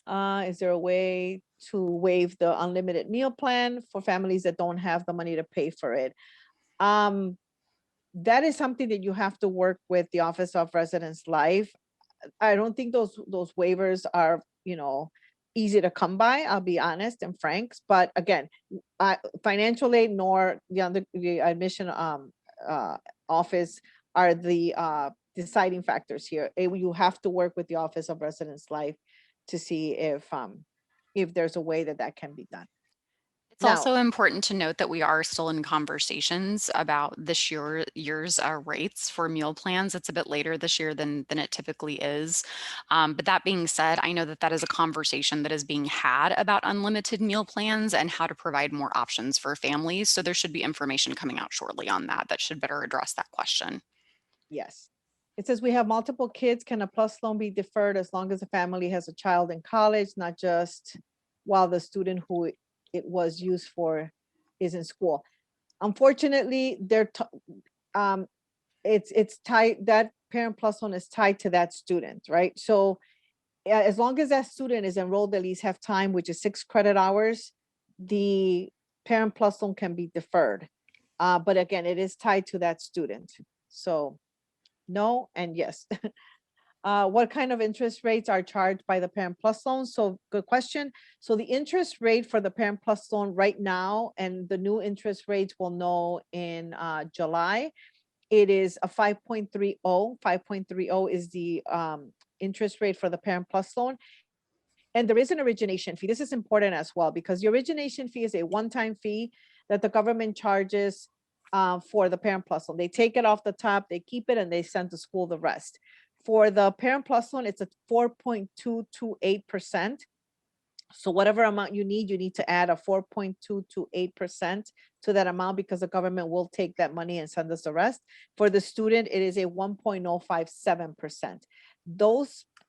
Is there a way to waive the unlimited meal plan for families that don't have the money to pay for it? That is something that you have to work with the Office of Residence Life. I don't think those waivers are, easy to come by. I'll be honest and frank. But again, financial aid nor the admission office are the deciding factors here. You have to work with the Office of Residence Life to see if there's a way that can be done. It's also important to note that we are still in conversations about this year's rates for meal plans. It's a bit later this year than it typically is. But that being said, I know that is a conversation that is being had about unlimited meal plans and how to provide more options for families. So there should be information coming out shortly on that should better address that question. Yes. It says we have multiple kids. Can a plus loan be deferred as long as the family has a child in college, not just while the student who it was used for is in school? Unfortunately, um, it's tied, that parent plus loan is tied to that student, right? So as long as that student is enrolled at least half time, which is 6 credit hours, the parent plus loan can be deferred. But again, it is tied to that student. So no and yes. What kind of interest rates are charged by the Parent Plus loan? So good question. So the interest rate for the Parent Plus loan right now, and the new interest rates we'll know in July, it is a 5.30. 5.30 is the interest rate for the Parent Plus loan. And there is an origination fee. This is important as well, because the origination fee is a one-time fee that the government charges for the Parent Plus loan. They take it off the top, they keep it, and they send to school the rest. For the Parent Plus loan, it's a 4.228%. So whatever amount you need to add a 4.228% to that amount, because the government will take that money and send us the rest. For the student, it is a 1.057%.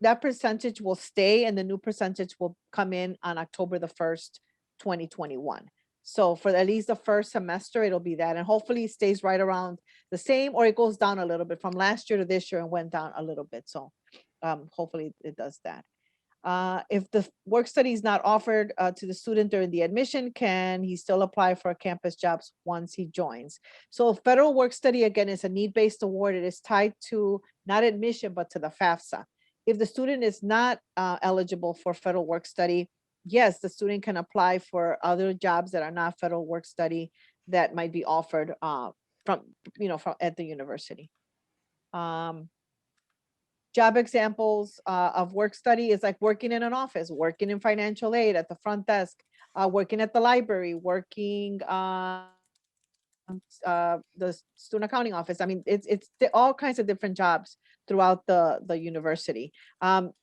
That percentage will stay, and the new percentage will come in on October the 1st, 2021. So for at least the first semester, it'll be that, and hopefully it stays right around the same, or it goes down a little bit from last year to this year and went down a little bit. So hopefully it does that. If the work study is not offered to the student during the admission, can he still apply for campus jobs once he joins? So federal work study, again, is a need-based award. It is tied to not admission, but to the FAFSA. If the student is not eligible for federal work study, yes, the student can apply for other jobs that are not federal work study that might be offered from at the university. Job examples of work study is like working in an office, working in financial aid at the front desk, working at the library, working the student accounting office. I mean, it's all kinds of different jobs throughout the university.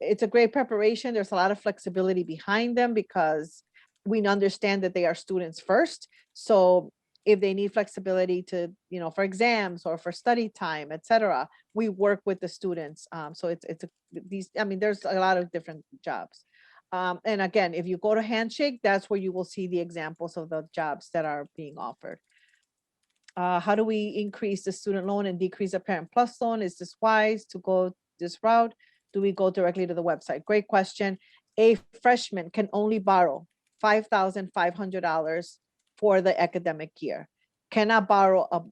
It's a great preparation. There's a lot of flexibility behind them because we understand that they are students first. So if they need flexibility to, for exams or for study time, etc., we work with the students. So there's a lot of different jobs. And again, if you go to Handshake, that's where you will see the examples of the jobs that are being offered. How do we increase the student loan and decrease the Parent Plus loan? Is this wise to go this route? Do we go directly to the website? Great question. A freshman can only borrow $5,500 for the academic year. Cannot borrow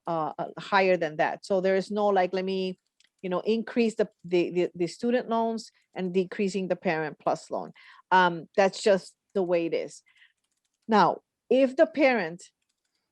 higher than that. So there is no like, let me, increase the student loans and decreasing the Parent Plus loan. That's just the way it is. Now, if the parent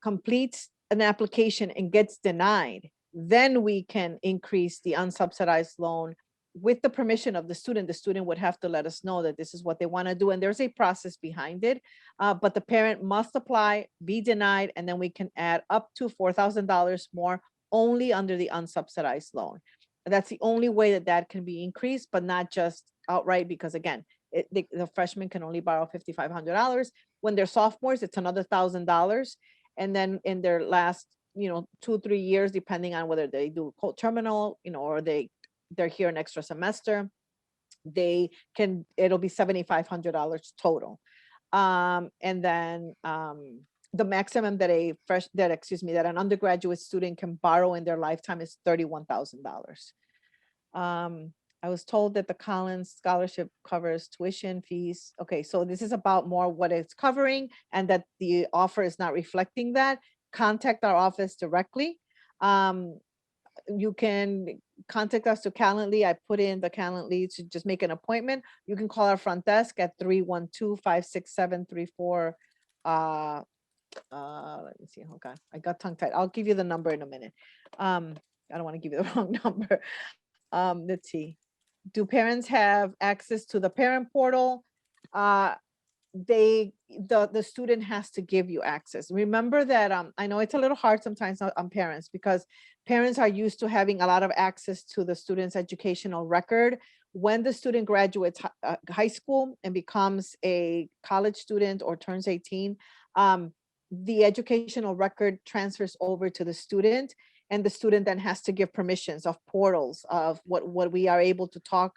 completes an application and gets denied, then we can increase the unsubsidized loan with the permission of the student. The student would have to let us know that this is what they want to do, and there's a process behind it. But the parent must apply, be denied, and then we can add up to $4,000 more only under the unsubsidized loan. That's the only way that can be increased, but not just outright, because again, the freshman can only borrow $5,500. When they're sophomores, it's another $1,000. And then in their last 2-3 years, depending on whether they do co-terminal or they're here an extra semester, it'll be $7,500 total. And then the maximum that an undergraduate student can borrow in their lifetime is $31,000. I was told that the Collins Scholarship covers tuition fees. Okay, so this is about more what it's covering, and that the offer is not reflecting that. Contact our office directly. You can contact us to Calendly. I put in the Calendly to just make an appointment. You can call our front desk at 312-567-34. Let me see. Okay, I got tongue tied. I'll give you the number in a minute. I don't want to give you the wrong number. Let's see. Do parents have access to the parent portal? The student has to give you access. Remember that I know it's a little hard sometimes on parents, because parents are used to having a lot of access to the student's educational record. When the student graduates high school and becomes a college student or turns 18, the educational record transfers over to the student. and the student then has to give permissions of portals of what we are able to talk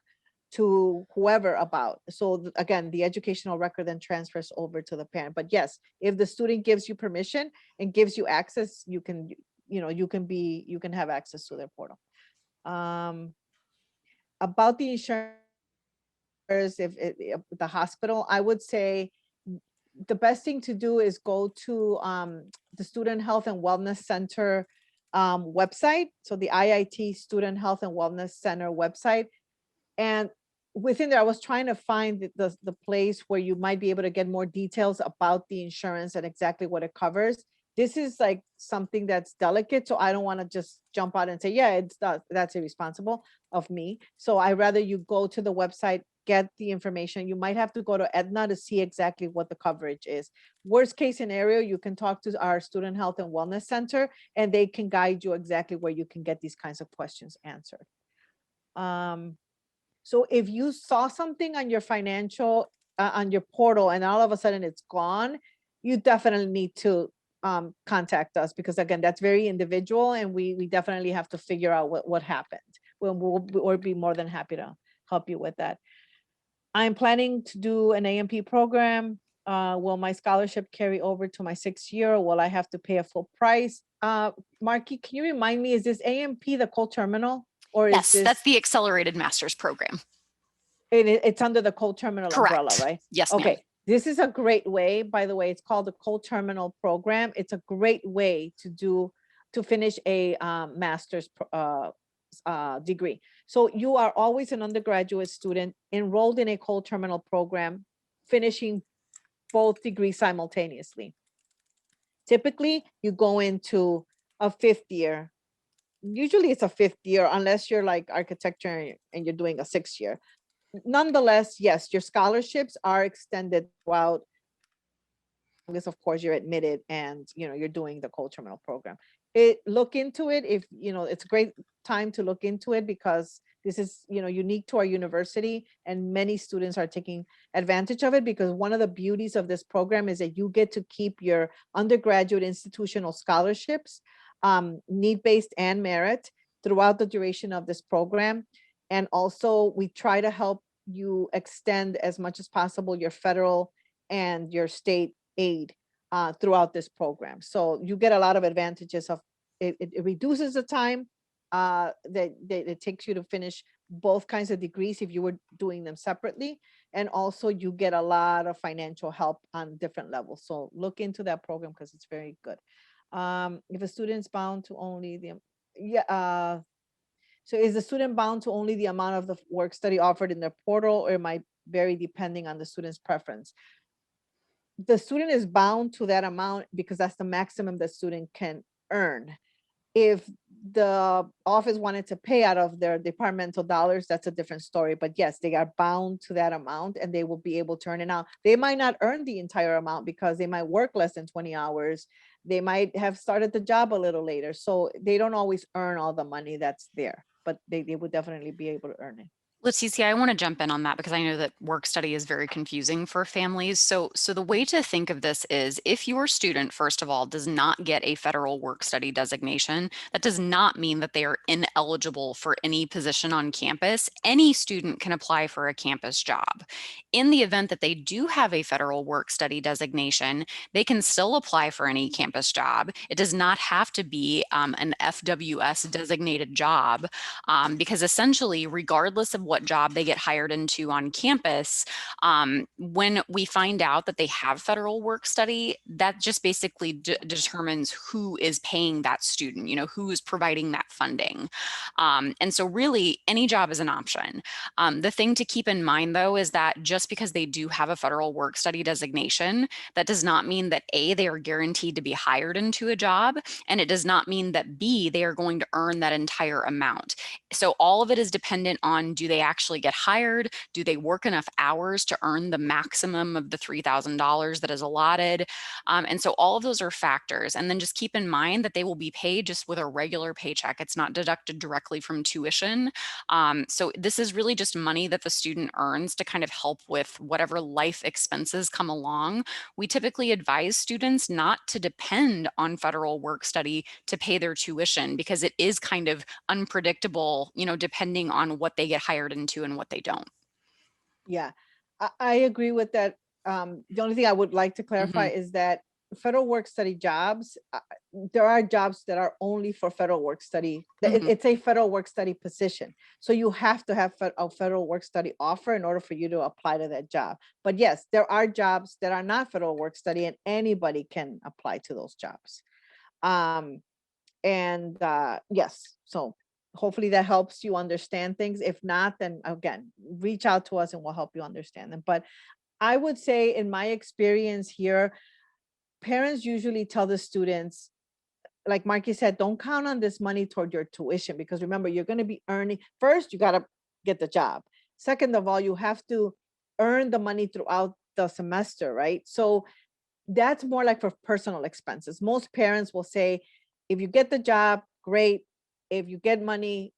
to whoever about. So again, the educational record then transfers over to the parent. But yes, if the student gives you permission and gives you access, you can, you can have access to their portal. About the insurance, if the hospital, I would say the best thing to do is go to the Student Health and Wellness Center website. So the IIT Student Health and Wellness Center website. And within there, I was trying to find the place where you might be able to get more details about the insurance and exactly what it covers. This is like something that's delicate, so I don't want to just jump out and say, yeah, it's that's irresponsible of me. So I rather you go to the website, get the information. You might have to go to Aetna to see exactly what the coverage is. Worst case scenario, you can talk to our Student Health and Wellness Center, and they can guide you exactly where you can get these kinds of questions answered. So if you saw something on your financial, on your portal, and all of a sudden it's gone, you definitely need to contact us, because again, that's very individual, and we definitely have to figure out what happened. We'll be more than happy to help you with that. I'm planning to do an AMP program. Will my scholarship carry over to my 6th year, or will I have to pay a full price? Marky, can you remind me, is this AMP the co-terminal? Or is Yes, this, that's the accelerated master's program. it's under the co-terminal umbrella, Correct. right? Yes, ma'am. Okay, this is a great way, by the way, it's called the co-terminal program. It's a great way to finish a master's degree. So you are always an undergraduate student enrolled in a co-terminal program, finishing both degrees simultaneously. Typically, you go into a 5th year. Usually it's a 5th year, unless you're like architecture and you're doing a 6th year. Nonetheless, yes, your scholarships are extended throughout, because of course you're admitted and you're doing the co-terminal program. Look into it. If it's a great time to look into it, because this is unique to our university, and many students are taking advantage of it, because one of the beauties of this program is that you get to keep your undergraduate institutional scholarships, need-based and merit, throughout the duration of this program. And also we try to help you extend as much as possible your federal and your state aid throughout this program. So you get a lot of advantages of it. It reduces the time that it takes you to finish both kinds of degrees if you were doing them separately. And also you get a lot of financial help on different levels. So look into that program, because it's very good. If a student's bound to only the, so is the student bound to only the amount of the work study offered in their portal, or it might vary depending on the student's preference? The student is bound to that amount because that's the maximum the student can earn. If the office wanted to pay out of their departmental dollars, that's a different story. But yes, they are bound to that amount, and they will be able to earn it. Now, they might not earn the entire amount because they might work less than 20 hours. They might have started the job a little later. So they don't always earn all the money that's there, but they would definitely be able to earn it. Leticia, I want to jump in on that because I know that work study is very confusing for families. So the way to think of this is, if your student, first of all, does not get a federal work study designation, that does not mean that they are ineligible for any position on campus. Any student can apply for a campus job. In the event that they do have a federal work study designation, they can still apply for any campus job. It does not have to be an FWS designated job, because essentially, regardless of what job they get hired into on campus, when we find out that they have federal work study, that just basically determines who is paying that student, who is providing that funding. And so really any job is an option. The thing to keep in mind, though, is that just because they do have a federal work study designation, that does not mean that A, they are guaranteed to be hired into a job, and it does not mean that B, they are going to earn that entire amount. So all of it is dependent on, do they actually get hired? Do they work enough hours to earn the maximum of the $3,000 that is allotted? And so all of those are factors. And then just keep in mind that they will be paid just with a regular paycheck. It's not deducted directly from tuition. So this is really just money that the student earns to kind of help with whatever life expenses come along. We typically advise students not to depend on federal work study to pay their tuition because it is kind of unpredictable, depending on what they get hired into and what they don't. Yeah, I agree with that. The only thing I would like to clarify Mhm. is that federal work study jobs, there are jobs that are only for federal work study. Mhm. It's a federal work study position. So you have to have a federal work study offer in order for you to apply to that job. But yes, there are jobs that are not federal work study and anybody can apply to those jobs. Um, and yes, so hopefully that helps you understand things. If not, then again, reach out to us and we'll help you understand them. But I would say in my experience here, parents usually tell the students, like Marky said, don't count on this money toward your tuition because remember, you're going to be earning first, you got to get the job. Second of all, you have to earn the money throughout the semester, right? So that's more like for personal expenses. Most parents will say, if you get the job, great. If you get money,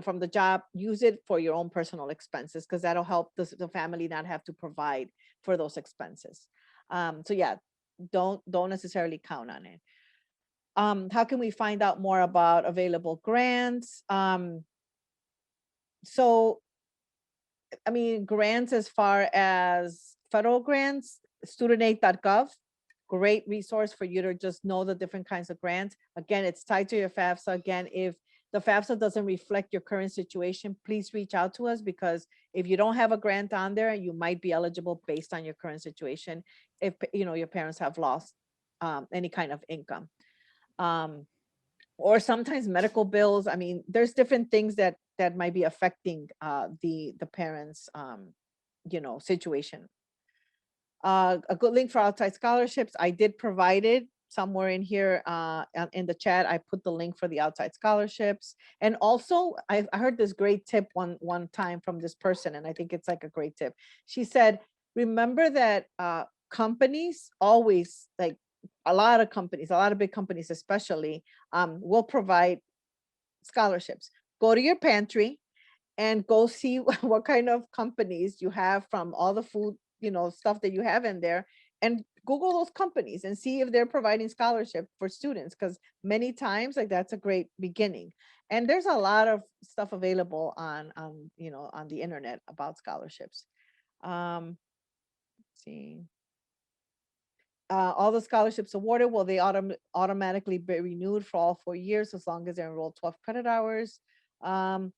from the job, use it for your own personal expenses because that'll help the family not have to provide for those expenses. So yeah, don't necessarily count on it. How can we find out more about available grants? So I mean, grants as far as federal grants, studentaid.gov, great resource for you to just know the different kinds of grants. Again, it's tied to your FAFSA. Again, if the FAFSA doesn't reflect your current situation, please reach out to us because if you don't have a grant on there, you might be eligible based on your current situation if your parents have lost any kind of income. Um, or sometimes medical bills. I mean, there's different things that might be affecting the parents situation. A good link for outside scholarships, I did provide it somewhere in here in the chat. I put the link for the outside scholarships. And also I heard this great tip one time from this person, and I think it's like a great tip. She said, remember that companies always, like a lot of companies, a lot of big companies especially, will provide scholarships. Go to your pantry and go see what kind of companies you have from all the food, stuff that you have in there, and Google those companies and see if they're providing scholarship for students. Because many times, like that's a great beginning. And there's a lot of stuff available on the internet about scholarships. Let's see. All the scholarships awarded, will they automatically be renewed for all 4 years as long as they're enrolled 12 credit hours? Um,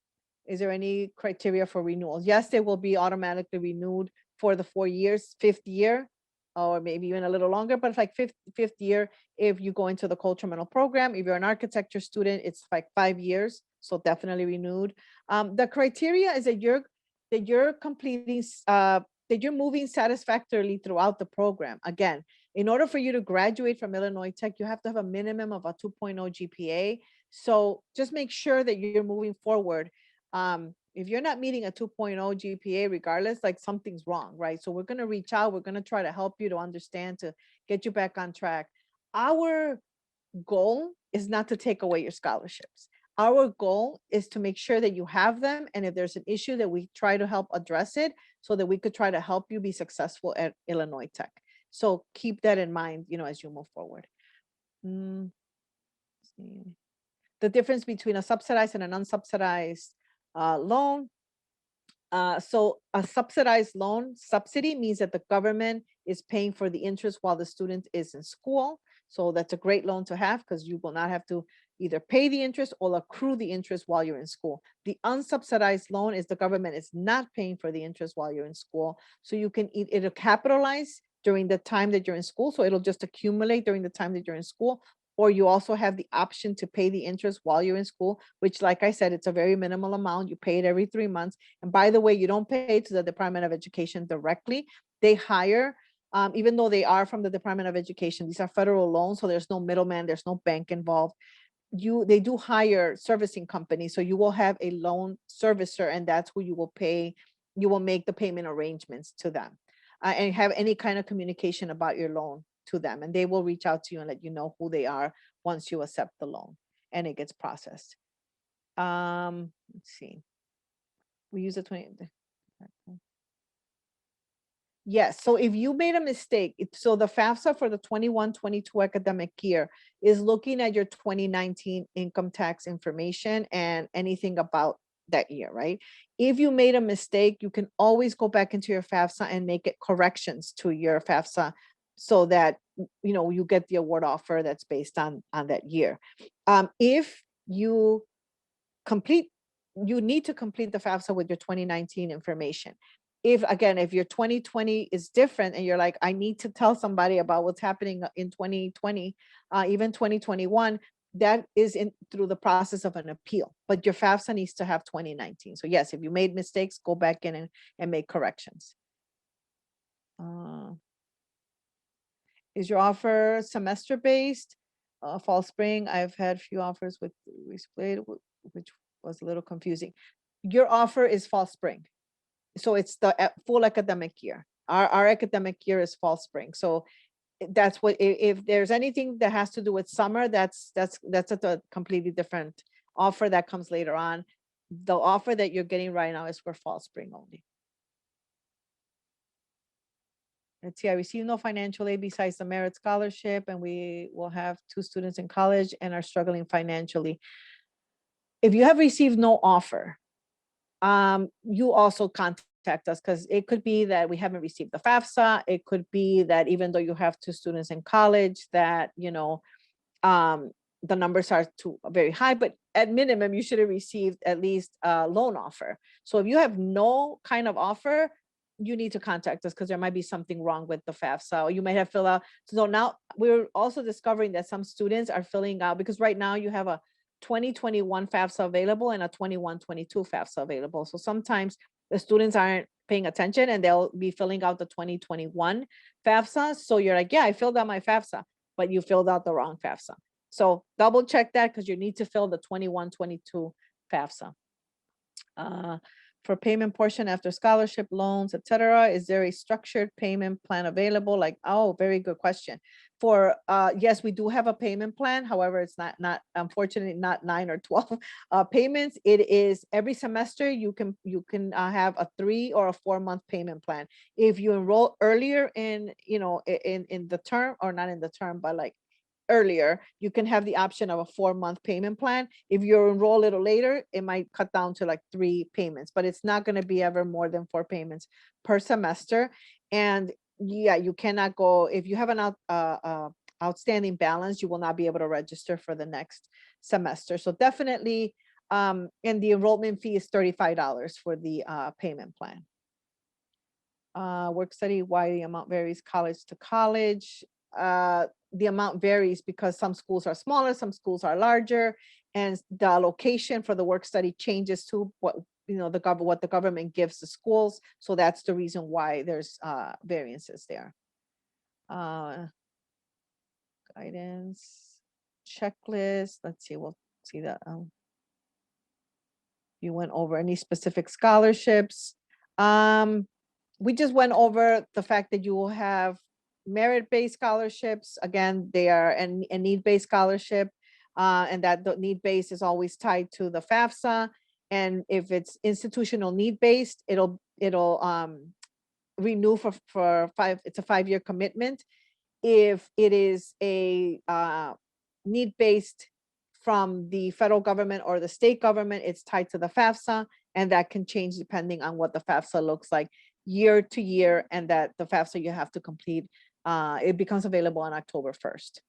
is there any criteria for renewals? Yes, they will be automatically renewed for the 4 years, fifth year, or maybe even a little longer, but it's like fifth year if you go into the culture mental program. If you're an architecture student, it's like 5 years, so definitely renewed. The criteria is that you're completing that you're moving satisfactorily throughout the program. Again, in order for you to graduate from Illinois Tech, you have to have a minimum of a 2.0 GPA. So just make sure that you're moving forward. If you're not meeting a 2.0 GPA, regardless, like something's wrong, right? So we're going to reach out. We're going to try to help you to understand, to get you back on track. Our goal is not to take away your scholarships. Our goal is to make sure that you have them. And if there's an issue, that we try to help address it so that we could try to help you be successful at Illinois Tech. So keep that in mind, as you move forward. Mm, the difference between a subsidized and an unsubsidized loan. So a subsidized loan, subsidy means that the government is paying for the interest while the student is in school. So that's a great loan to have because you will not have to either pay the interest or accrue the interest while you're in school. The unsubsidized loan is the government is not paying for the interest while you're in school. So you can it'll capitalize during the time that you're in school. So it'll just accumulate during the time that you're in school. Or you also have the option to pay the interest while you're in school, which, like I said, it's a very minimal amount. You pay it every 3 months. And by the way, you don't pay to the Department of Education directly. They hire, even though they are from the Department of Education, these are federal loans. So there's no middleman, there's no bank involved. they do hire servicing companies, so you will have a loan servicer, and that's who you will pay. You will make the payment arrangements to them, and have any kind of communication about your loan to them, and they will reach out to you and let you know who they are once you accept the loan and it gets processed. Let's see. We use the 20. Yes, so if you made a mistake, so the FAFSA for the 21-22 academic year is looking at your 2019 income tax information and anything about that year, right? If you made a mistake, you can always go back into your FAFSA and make it corrections to your FAFSA so that you get the award offer that's based on that year. If you complete, you need to complete the FAFSA with your 2019 information. If your 2020 is different and you're like, I need to tell somebody about what's happening in 2020, even 2021, that is through the process of an appeal, but your FAFSA needs to have 2019. So yes, if you made mistakes, go back in and make corrections. Is your offer semester based? Fall, spring, I've had few offers with split, which was a little confusing. Your offer is fall, spring. So it's the full academic year. Our academic year is fall, spring. So that's what, if there's anything that has to do with summer, that's a completely different offer that comes later on. The offer that you're getting right now is for fall, spring only. Let's see, I received no financial aid besides the merit scholarship, and we will have 2 students in college and are struggling financially. If you have received no offer, you also contact us, because it could be that we haven't received the FAFSA. It could be that even though you have 2 students in college, that the numbers are too very high, but at minimum, you should have received at least a loan offer. So if you have no kind of offer, you need to contact us, because there might be something wrong with the FAFSA, or you might have filled out. So now we're also discovering that some students are filling out, because right now you have a 2021 FAFSA available and a 21-22 FAFSA available. So sometimes the students aren't paying attention and they'll be filling out the 2021 FAFSA. So you're like, yeah, I filled out my FAFSA, but you filled out the wrong FAFSA. So double check that, because you need to fill the 21-22 FAFSA. For payment portion after scholarship, loans, etc., is there a structured payment plan available? Like, oh, very good question. For yes, we do have a payment plan. However, it's not unfortunately not 9 or 12 payments. It is every semester you can have a 3 or a 4-month payment plan. If you enroll earlier in in the term, or not in the term, but like earlier, you can have the option of a 4-month payment plan. If you enroll a little later, it might cut down to like 3 payments, but it's not going to be ever more than 4 payments per semester. And yeah, you cannot go if you have an outstanding balance, you will not be able to register for the next semester. So definitely, and the enrollment fee is $35 for the payment plan. Work study, why the amount varies college to college. The amount varies because some schools are smaller, some schools are larger, and the location for the work study changes to what what the government gives the schools. So that's the reason why there's variances there. Guidance, checklist. Let's see, we'll see that. You went over any specific scholarships. We just went over the fact that you will have merit-based scholarships. Again, they are a need-based scholarship, and that the need-based is always tied to the FAFSA. And if it's institutional need-based, it'll renew for 5. It's a 5-year commitment. If it is a need-based from the federal government or the state government, it's tied to the FAFSA, and that can change depending on what the FAFSA looks like year to year, and that the FAFSA you have to complete, it becomes available on October 1st.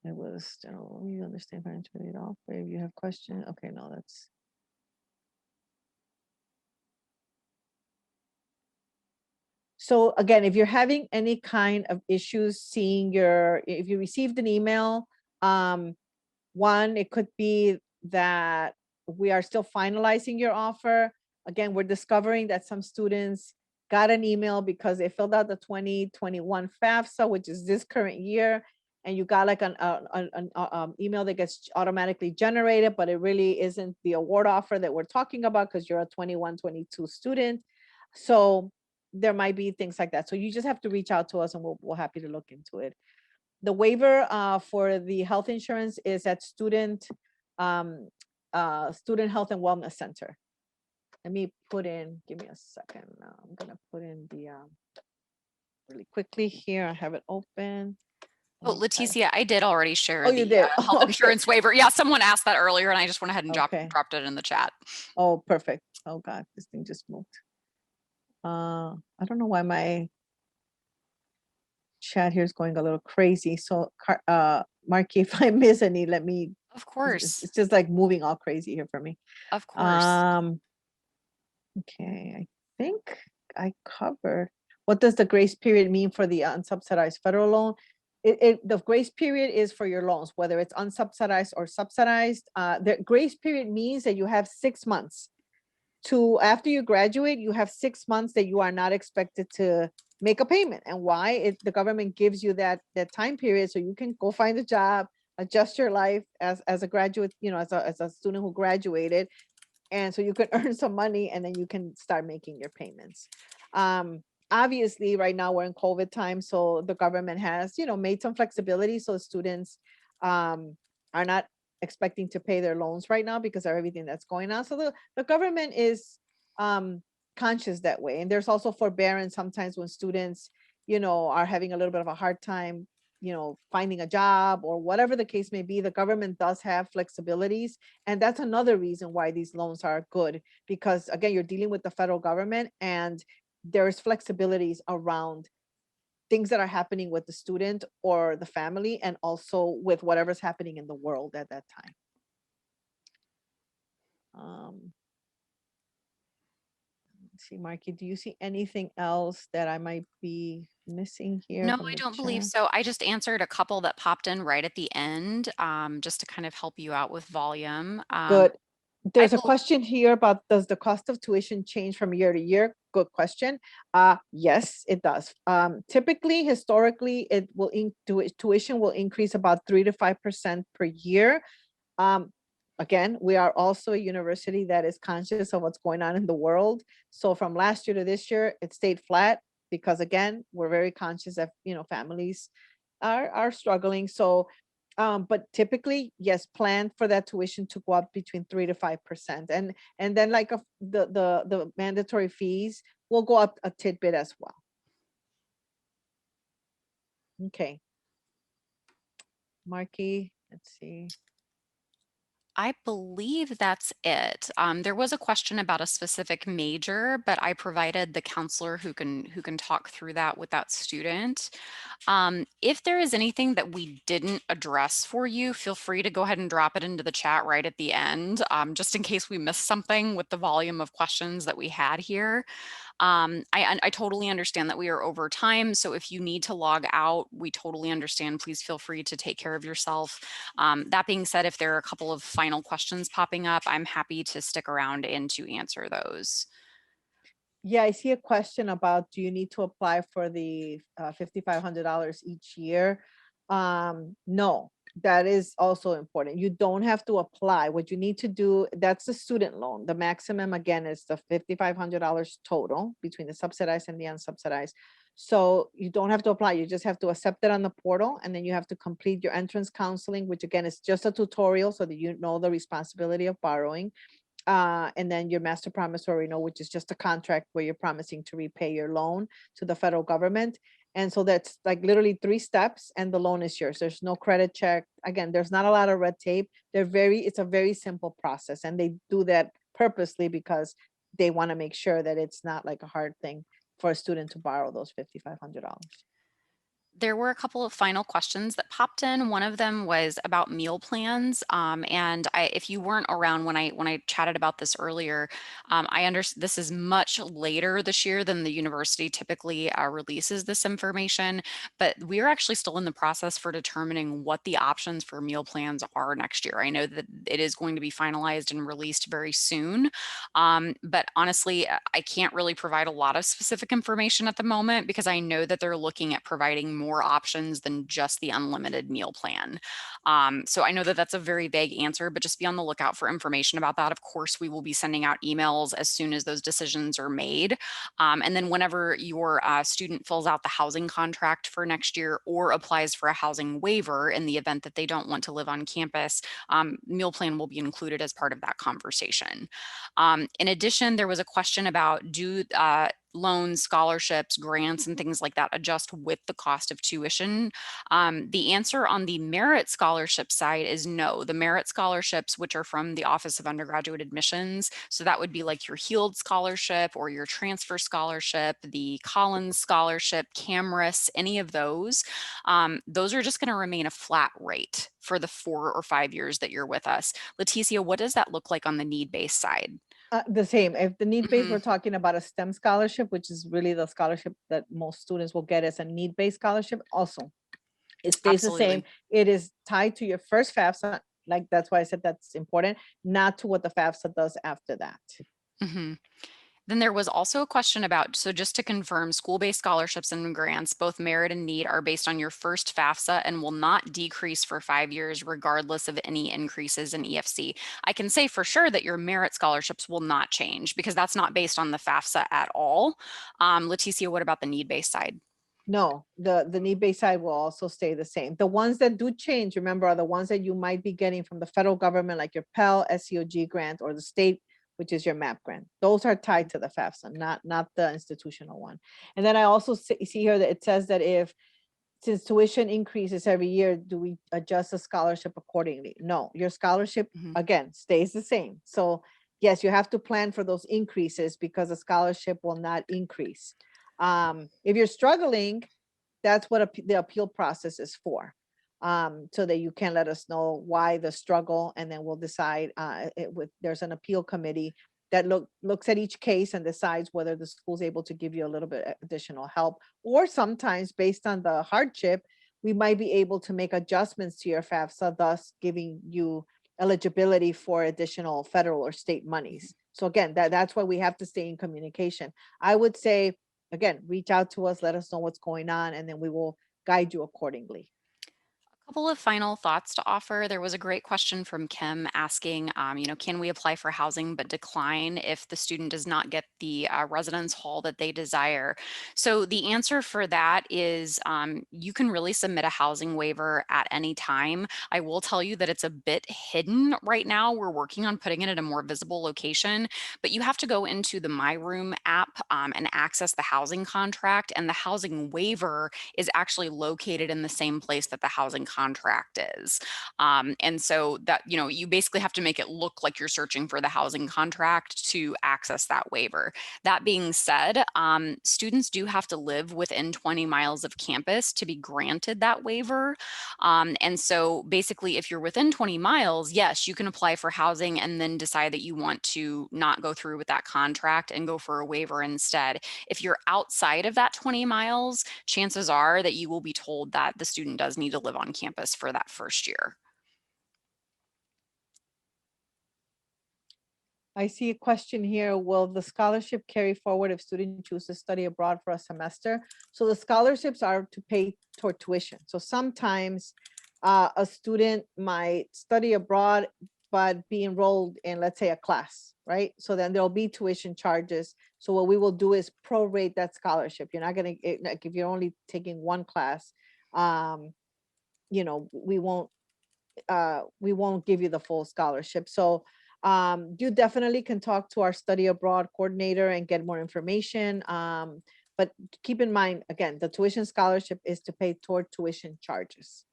It was, you understand financial aid offer. If you have questions, okay, no, that's. So again, if you're having any kind of issues seeing if you received an email, one, it could be that we are still finalizing your offer. Again, we're discovering that some students got an email because they filled out the 2021 FAFSA, which is this current year, and you got like an email that gets automatically generated, but it really isn't the award offer that we're talking about because you're a 21-22 student. So there might be things like that. So you just have to reach out to us and we're happy to look into it. The waiver for the health insurance is at Student Health and Wellness Center. Let me put in, give me a second. I'm gonna put in the really quickly here. I have it open. Oh, Okay. Leticia, I did already share Oh, you the did? health Okay. insurance waiver. Yeah, someone asked that earlier and I just went ahead and Okay. dropped it in the chat. Oh, perfect. Oh God, this thing just moved. I don't know why my chat here is going a little crazy. So, Marky, if I miss any, let me. Of It's course. it's just like moving all crazy here for me. Of course. Okay, I think I covered. What does the grace period mean for the unsubsidized federal loan? The grace period is for your loans, whether it's unsubsidized or subsidized. The grace period means that you have 6 months to, after you graduate, you have 6 months that you are not expected to make a payment. And why? The government gives you that time period so you can go find a job, adjust your life as a graduate, as a student who graduated, and so you can earn some money and then you can start making your payments. Obviously right now we're in COVID time, so the government has made some flexibility so students are not expecting to pay their loans right now because of everything that's going on. So the government is conscious that way. And there's also forbearance sometimes when students are having a little bit of a hard time finding a job or whatever the case may be. The government does have flexibilities, and that's another reason why these loans are good, because again, you're dealing with the federal government and there's flexibilities around things that are happening with the student or the family, and also with whatever's happening in the world at that time. Let's see, Marky, do you see anything else that I might be missing here No, from I the don't believe chat? so. I just answered a couple that popped in right at the end, just to kind of help you out with volume. Good. I There's a bel question here about, does the cost of tuition change from year to year? Good question. Yes, it does. Typically, historically, tuition will increase about 3 to 5% per year. Again, we are also a university that is conscious of what's going on in the world. So from last year to this year, it stayed flat because again, we're very conscious that families are struggling. So but typically, yes, plan for that tuition to go up between 3 to 5%. And then like the mandatory fees will go up a tidbit as well. Okay. Marky, let's see. I believe that's it. There was a question about a specific major, but I provided the counselor who can talk through that with that student. If there is anything that we didn't address for you, feel free to go ahead and drop it into the chat right at the end, just in case we missed something with the volume of questions that we had here. I totally understand that we are over time. So if you need to log out, we totally understand. Please feel free to take care of yourself. That being said, if there are a couple of final questions popping up, I'm happy to stick around and to answer those. Yeah, I see a question about, do you need to apply for the $5,500 each year? No, that is also important. You don't have to apply. What you need to do, that's the student loan. The maximum again is the $5,500 total between the subsidized and the unsubsidized. So you don't have to apply. You just have to accept it on the portal, and then you have to complete your entrance counseling, which again is just a tutorial so that you know the responsibility of borrowing. And then your master promissory note, which is just a contract where you're promising to repay your loan to the federal government. And so that's like literally 3 steps and the loan is yours. There's no credit check. Again, there's not a lot of red tape. It's a very simple process. And they do that purposely because they want to make sure that it's not like a hard thing for a student to borrow those $5,500. There were a couple of final questions that popped in. One of them was about meal plans, and if you weren't around when I chatted about this earlier, I understand this is much later this year than the university typically releases this information, but we are actually still in the process for determining what the options for meal plans are next year. I know that it is going to be finalized and released very soon, but honestly, I can't really provide a lot of specific information at the moment because I know that they're looking at providing more options than just the unlimited meal plan. So I know that that's a very vague answer, but just be on the lookout for information about that. Of course, we will be sending out emails as soon as those decisions are made. And then whenever your student fills out the housing contract for next year or applies for a housing waiver in the event that they don't want to live on campus, meal plan will be included as part of that conversation. In addition, there was a question about do loans, scholarships, grants, and things like that adjust with the cost of tuition? The answer on the merit scholarship side is no. The merit scholarships, which are from the Office of Undergraduate Admissions, so that would be like your Heald Scholarship or your Transfer Scholarship, the Collins Scholarship, Camrys, any of those are just going to remain a flat rate for the 4 or 5 years that you're with us. Leticia, what does that look like on the need-based side? The same. If the need-based, Mhm. we're talking about a STEM scholarship, which is really the scholarship that most students will get as a need-based scholarship. Also, it stays the same. Absolutely. It is tied to your first FAFSA. Like that's why I said that's important, not to what the FAFSA does after that. Mhm. Then there was also a question about, so just to confirm, school-based scholarships and grants, both merit and need, are based on your first FAFSA and will not decrease for 5 years, regardless of any increases in EFC. I can say for sure that your merit scholarships will not change because that's not based on the FAFSA at all. Leticia, what about the need-based side? No, the need-based side will also stay the same. The ones that do change, remember, are the ones that you might be getting from the federal government, like your Pell, SCOG grant, or the state, which is your MAP grant. Those are tied to the FAFSA, not the institutional one. And then I also see here that it says that if since tuition increases every year, do we adjust the scholarship accordingly? No, your scholarship Mhm. again stays the same. So yes, you have to plan for those increases because the scholarship will not increase. If you're struggling, that's what the appeal process is for. So that you can let us know why the struggle, and then we'll decide there's an appeal committee that looks at each case and decides whether the school's able to give you a little bit additional help. Or sometimes based on the hardship, we might be able to make adjustments to your FAFSA, thus giving you eligibility for additional federal or state monies. So again, that's why we have to stay in communication. I would say, again, reach out to us, let us know what's going on, and then we will guide you accordingly. Couple of final thoughts to offer. There was a great question from Kim asking, can we apply for housing but decline if the student does not get the residence hall that they desire? So the answer for that is you can really submit a housing waiver at any time. I will tell you that it's a bit hidden right now. We're working on putting it at a more visible location, but you have to go into the My Room app and access the housing contract, and the housing waiver is actually located in the same place that the housing contract is. And so that, you basically have to make it look like you're searching for the housing contract to access that waiver. That being said, students do have to live within 20 miles of campus to be granted that waiver. And so basically, if you're within 20 miles, yes, you can apply for housing and then decide that you want to not go through with that contract and go for a waiver instead. If you're outside of that 20 miles, chances are that you will be told that the student does need to live on campus for that first year. I see a question here. Will the scholarship carry forward if student chooses to study abroad for a semester? So the scholarships are to pay toward tuition. So sometimes a student might study abroad, but be enrolled in, let's say, a class, right? So then there'll be tuition charges. So what we will do is prorate that scholarship. You're not going to, like if you're only taking one class, um, we won't give you the full scholarship. So you definitely can talk to our study abroad coordinator and get more information. But keep in mind, again, the tuition scholarship is to pay toward tuition charges.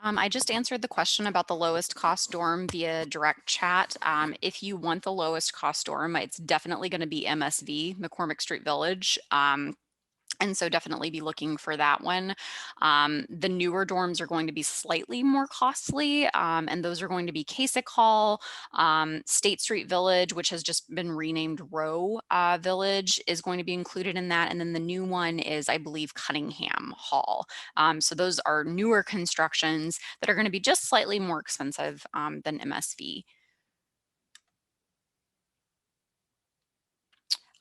I just answered the question about the lowest cost dorm via direct chat. If you want the lowest cost dorm, it's definitely going to be MSV, McCormick Street Village. And so definitely be looking for that one. The newer dorms are going to be slightly more costly, and those are going to be Kasich Hall, State Street Village, which has just been renamed Row Village, is going to be included in that. And then the new one is, I believe, Cunningham Hall. So those are newer constructions that are going to be just slightly more expensive than MSV.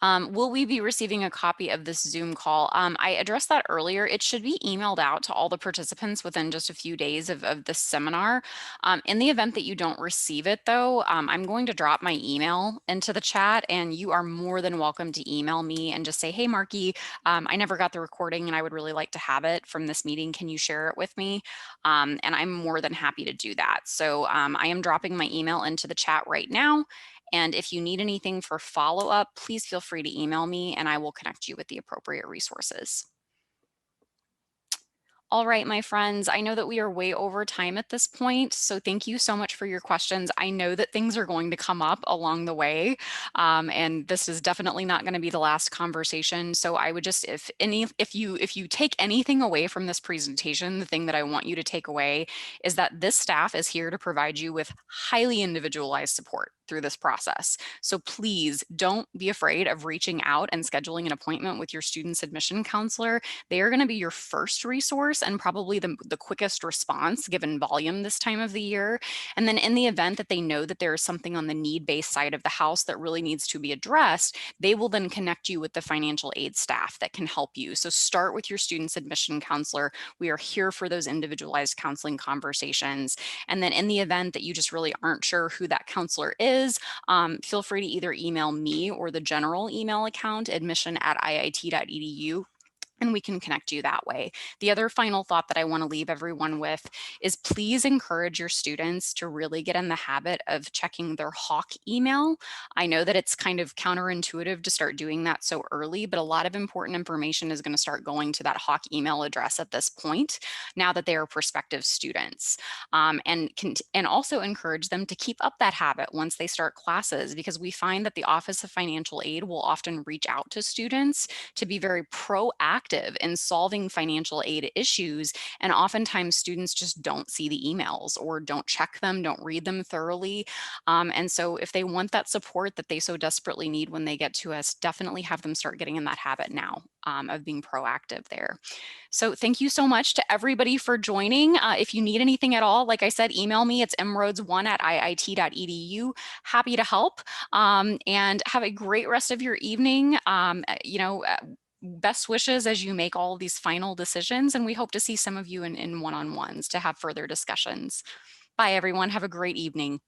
Will we be receiving a copy of this Zoom call? I addressed that earlier. It should be emailed out to all the participants within just a few days of this seminar. In the event that you don't receive it though, I'm going to drop my email into the chat, and you are more than welcome to email me and just say, hey, Marky, I never got the recording and I would really like to have it from this meeting. Can you share it with me? And I'm more than happy to do that. So I am dropping my email into the chat right now. And if you need anything for follow-up, please feel free to email me and I will connect you with the appropriate resources. All right, my friends, I know that we are way over time at this point, so thank you so much for your questions. I know that things are going to come up along the way, and this is definitely not going to be the last conversation. So I would just, if you take anything away from this presentation, the thing that I want you to take away is that this staff is here to provide you with highly individualized support through this process. So please don't be afraid of reaching out and scheduling an appointment with your student's admission counselor. They are going to be your first resource and probably the quickest response given volume this time of the year. And then in the event that they know that there is something on the need-based side of the house that really needs to be addressed, they will then connect you with the financial aid staff that can help you. So start with your student's admission counselor. We are here for those individualized counseling conversations. And then in the event that you just really aren't sure who that counselor is, feel free to either email me or the general email account, admission@iit.edu, and we can connect you that way. The other final thought that I want to leave everyone with is please encourage your students to really get in the habit of checking their Hawk email. I know that it's kind of counterintuitive to start doing that so early, but a lot of important information is going to start going to that Hawk email address at this point, now that they are prospective students. And also encourage them to keep up that habit once they start classes, because we find that the Office of Financial Aid will often reach out to students to be very proactive in solving financial aid issues. And oftentimes students just don't see the emails or don't check them, don't read them thoroughly. And so if they want that support that they so desperately need when they get to us, definitely have them start getting in that habit now of being proactive there. So thank you so much to everybody for joining. If you need anything at all, like I said, email me. It's mrhodes1@iit.edu. Happy to help. And have a great rest of your evening. Best wishes as you make all of these final decisions. And we hope to see some of you in one-on-ones to have further discussions. Bye, everyone. Have a great evening.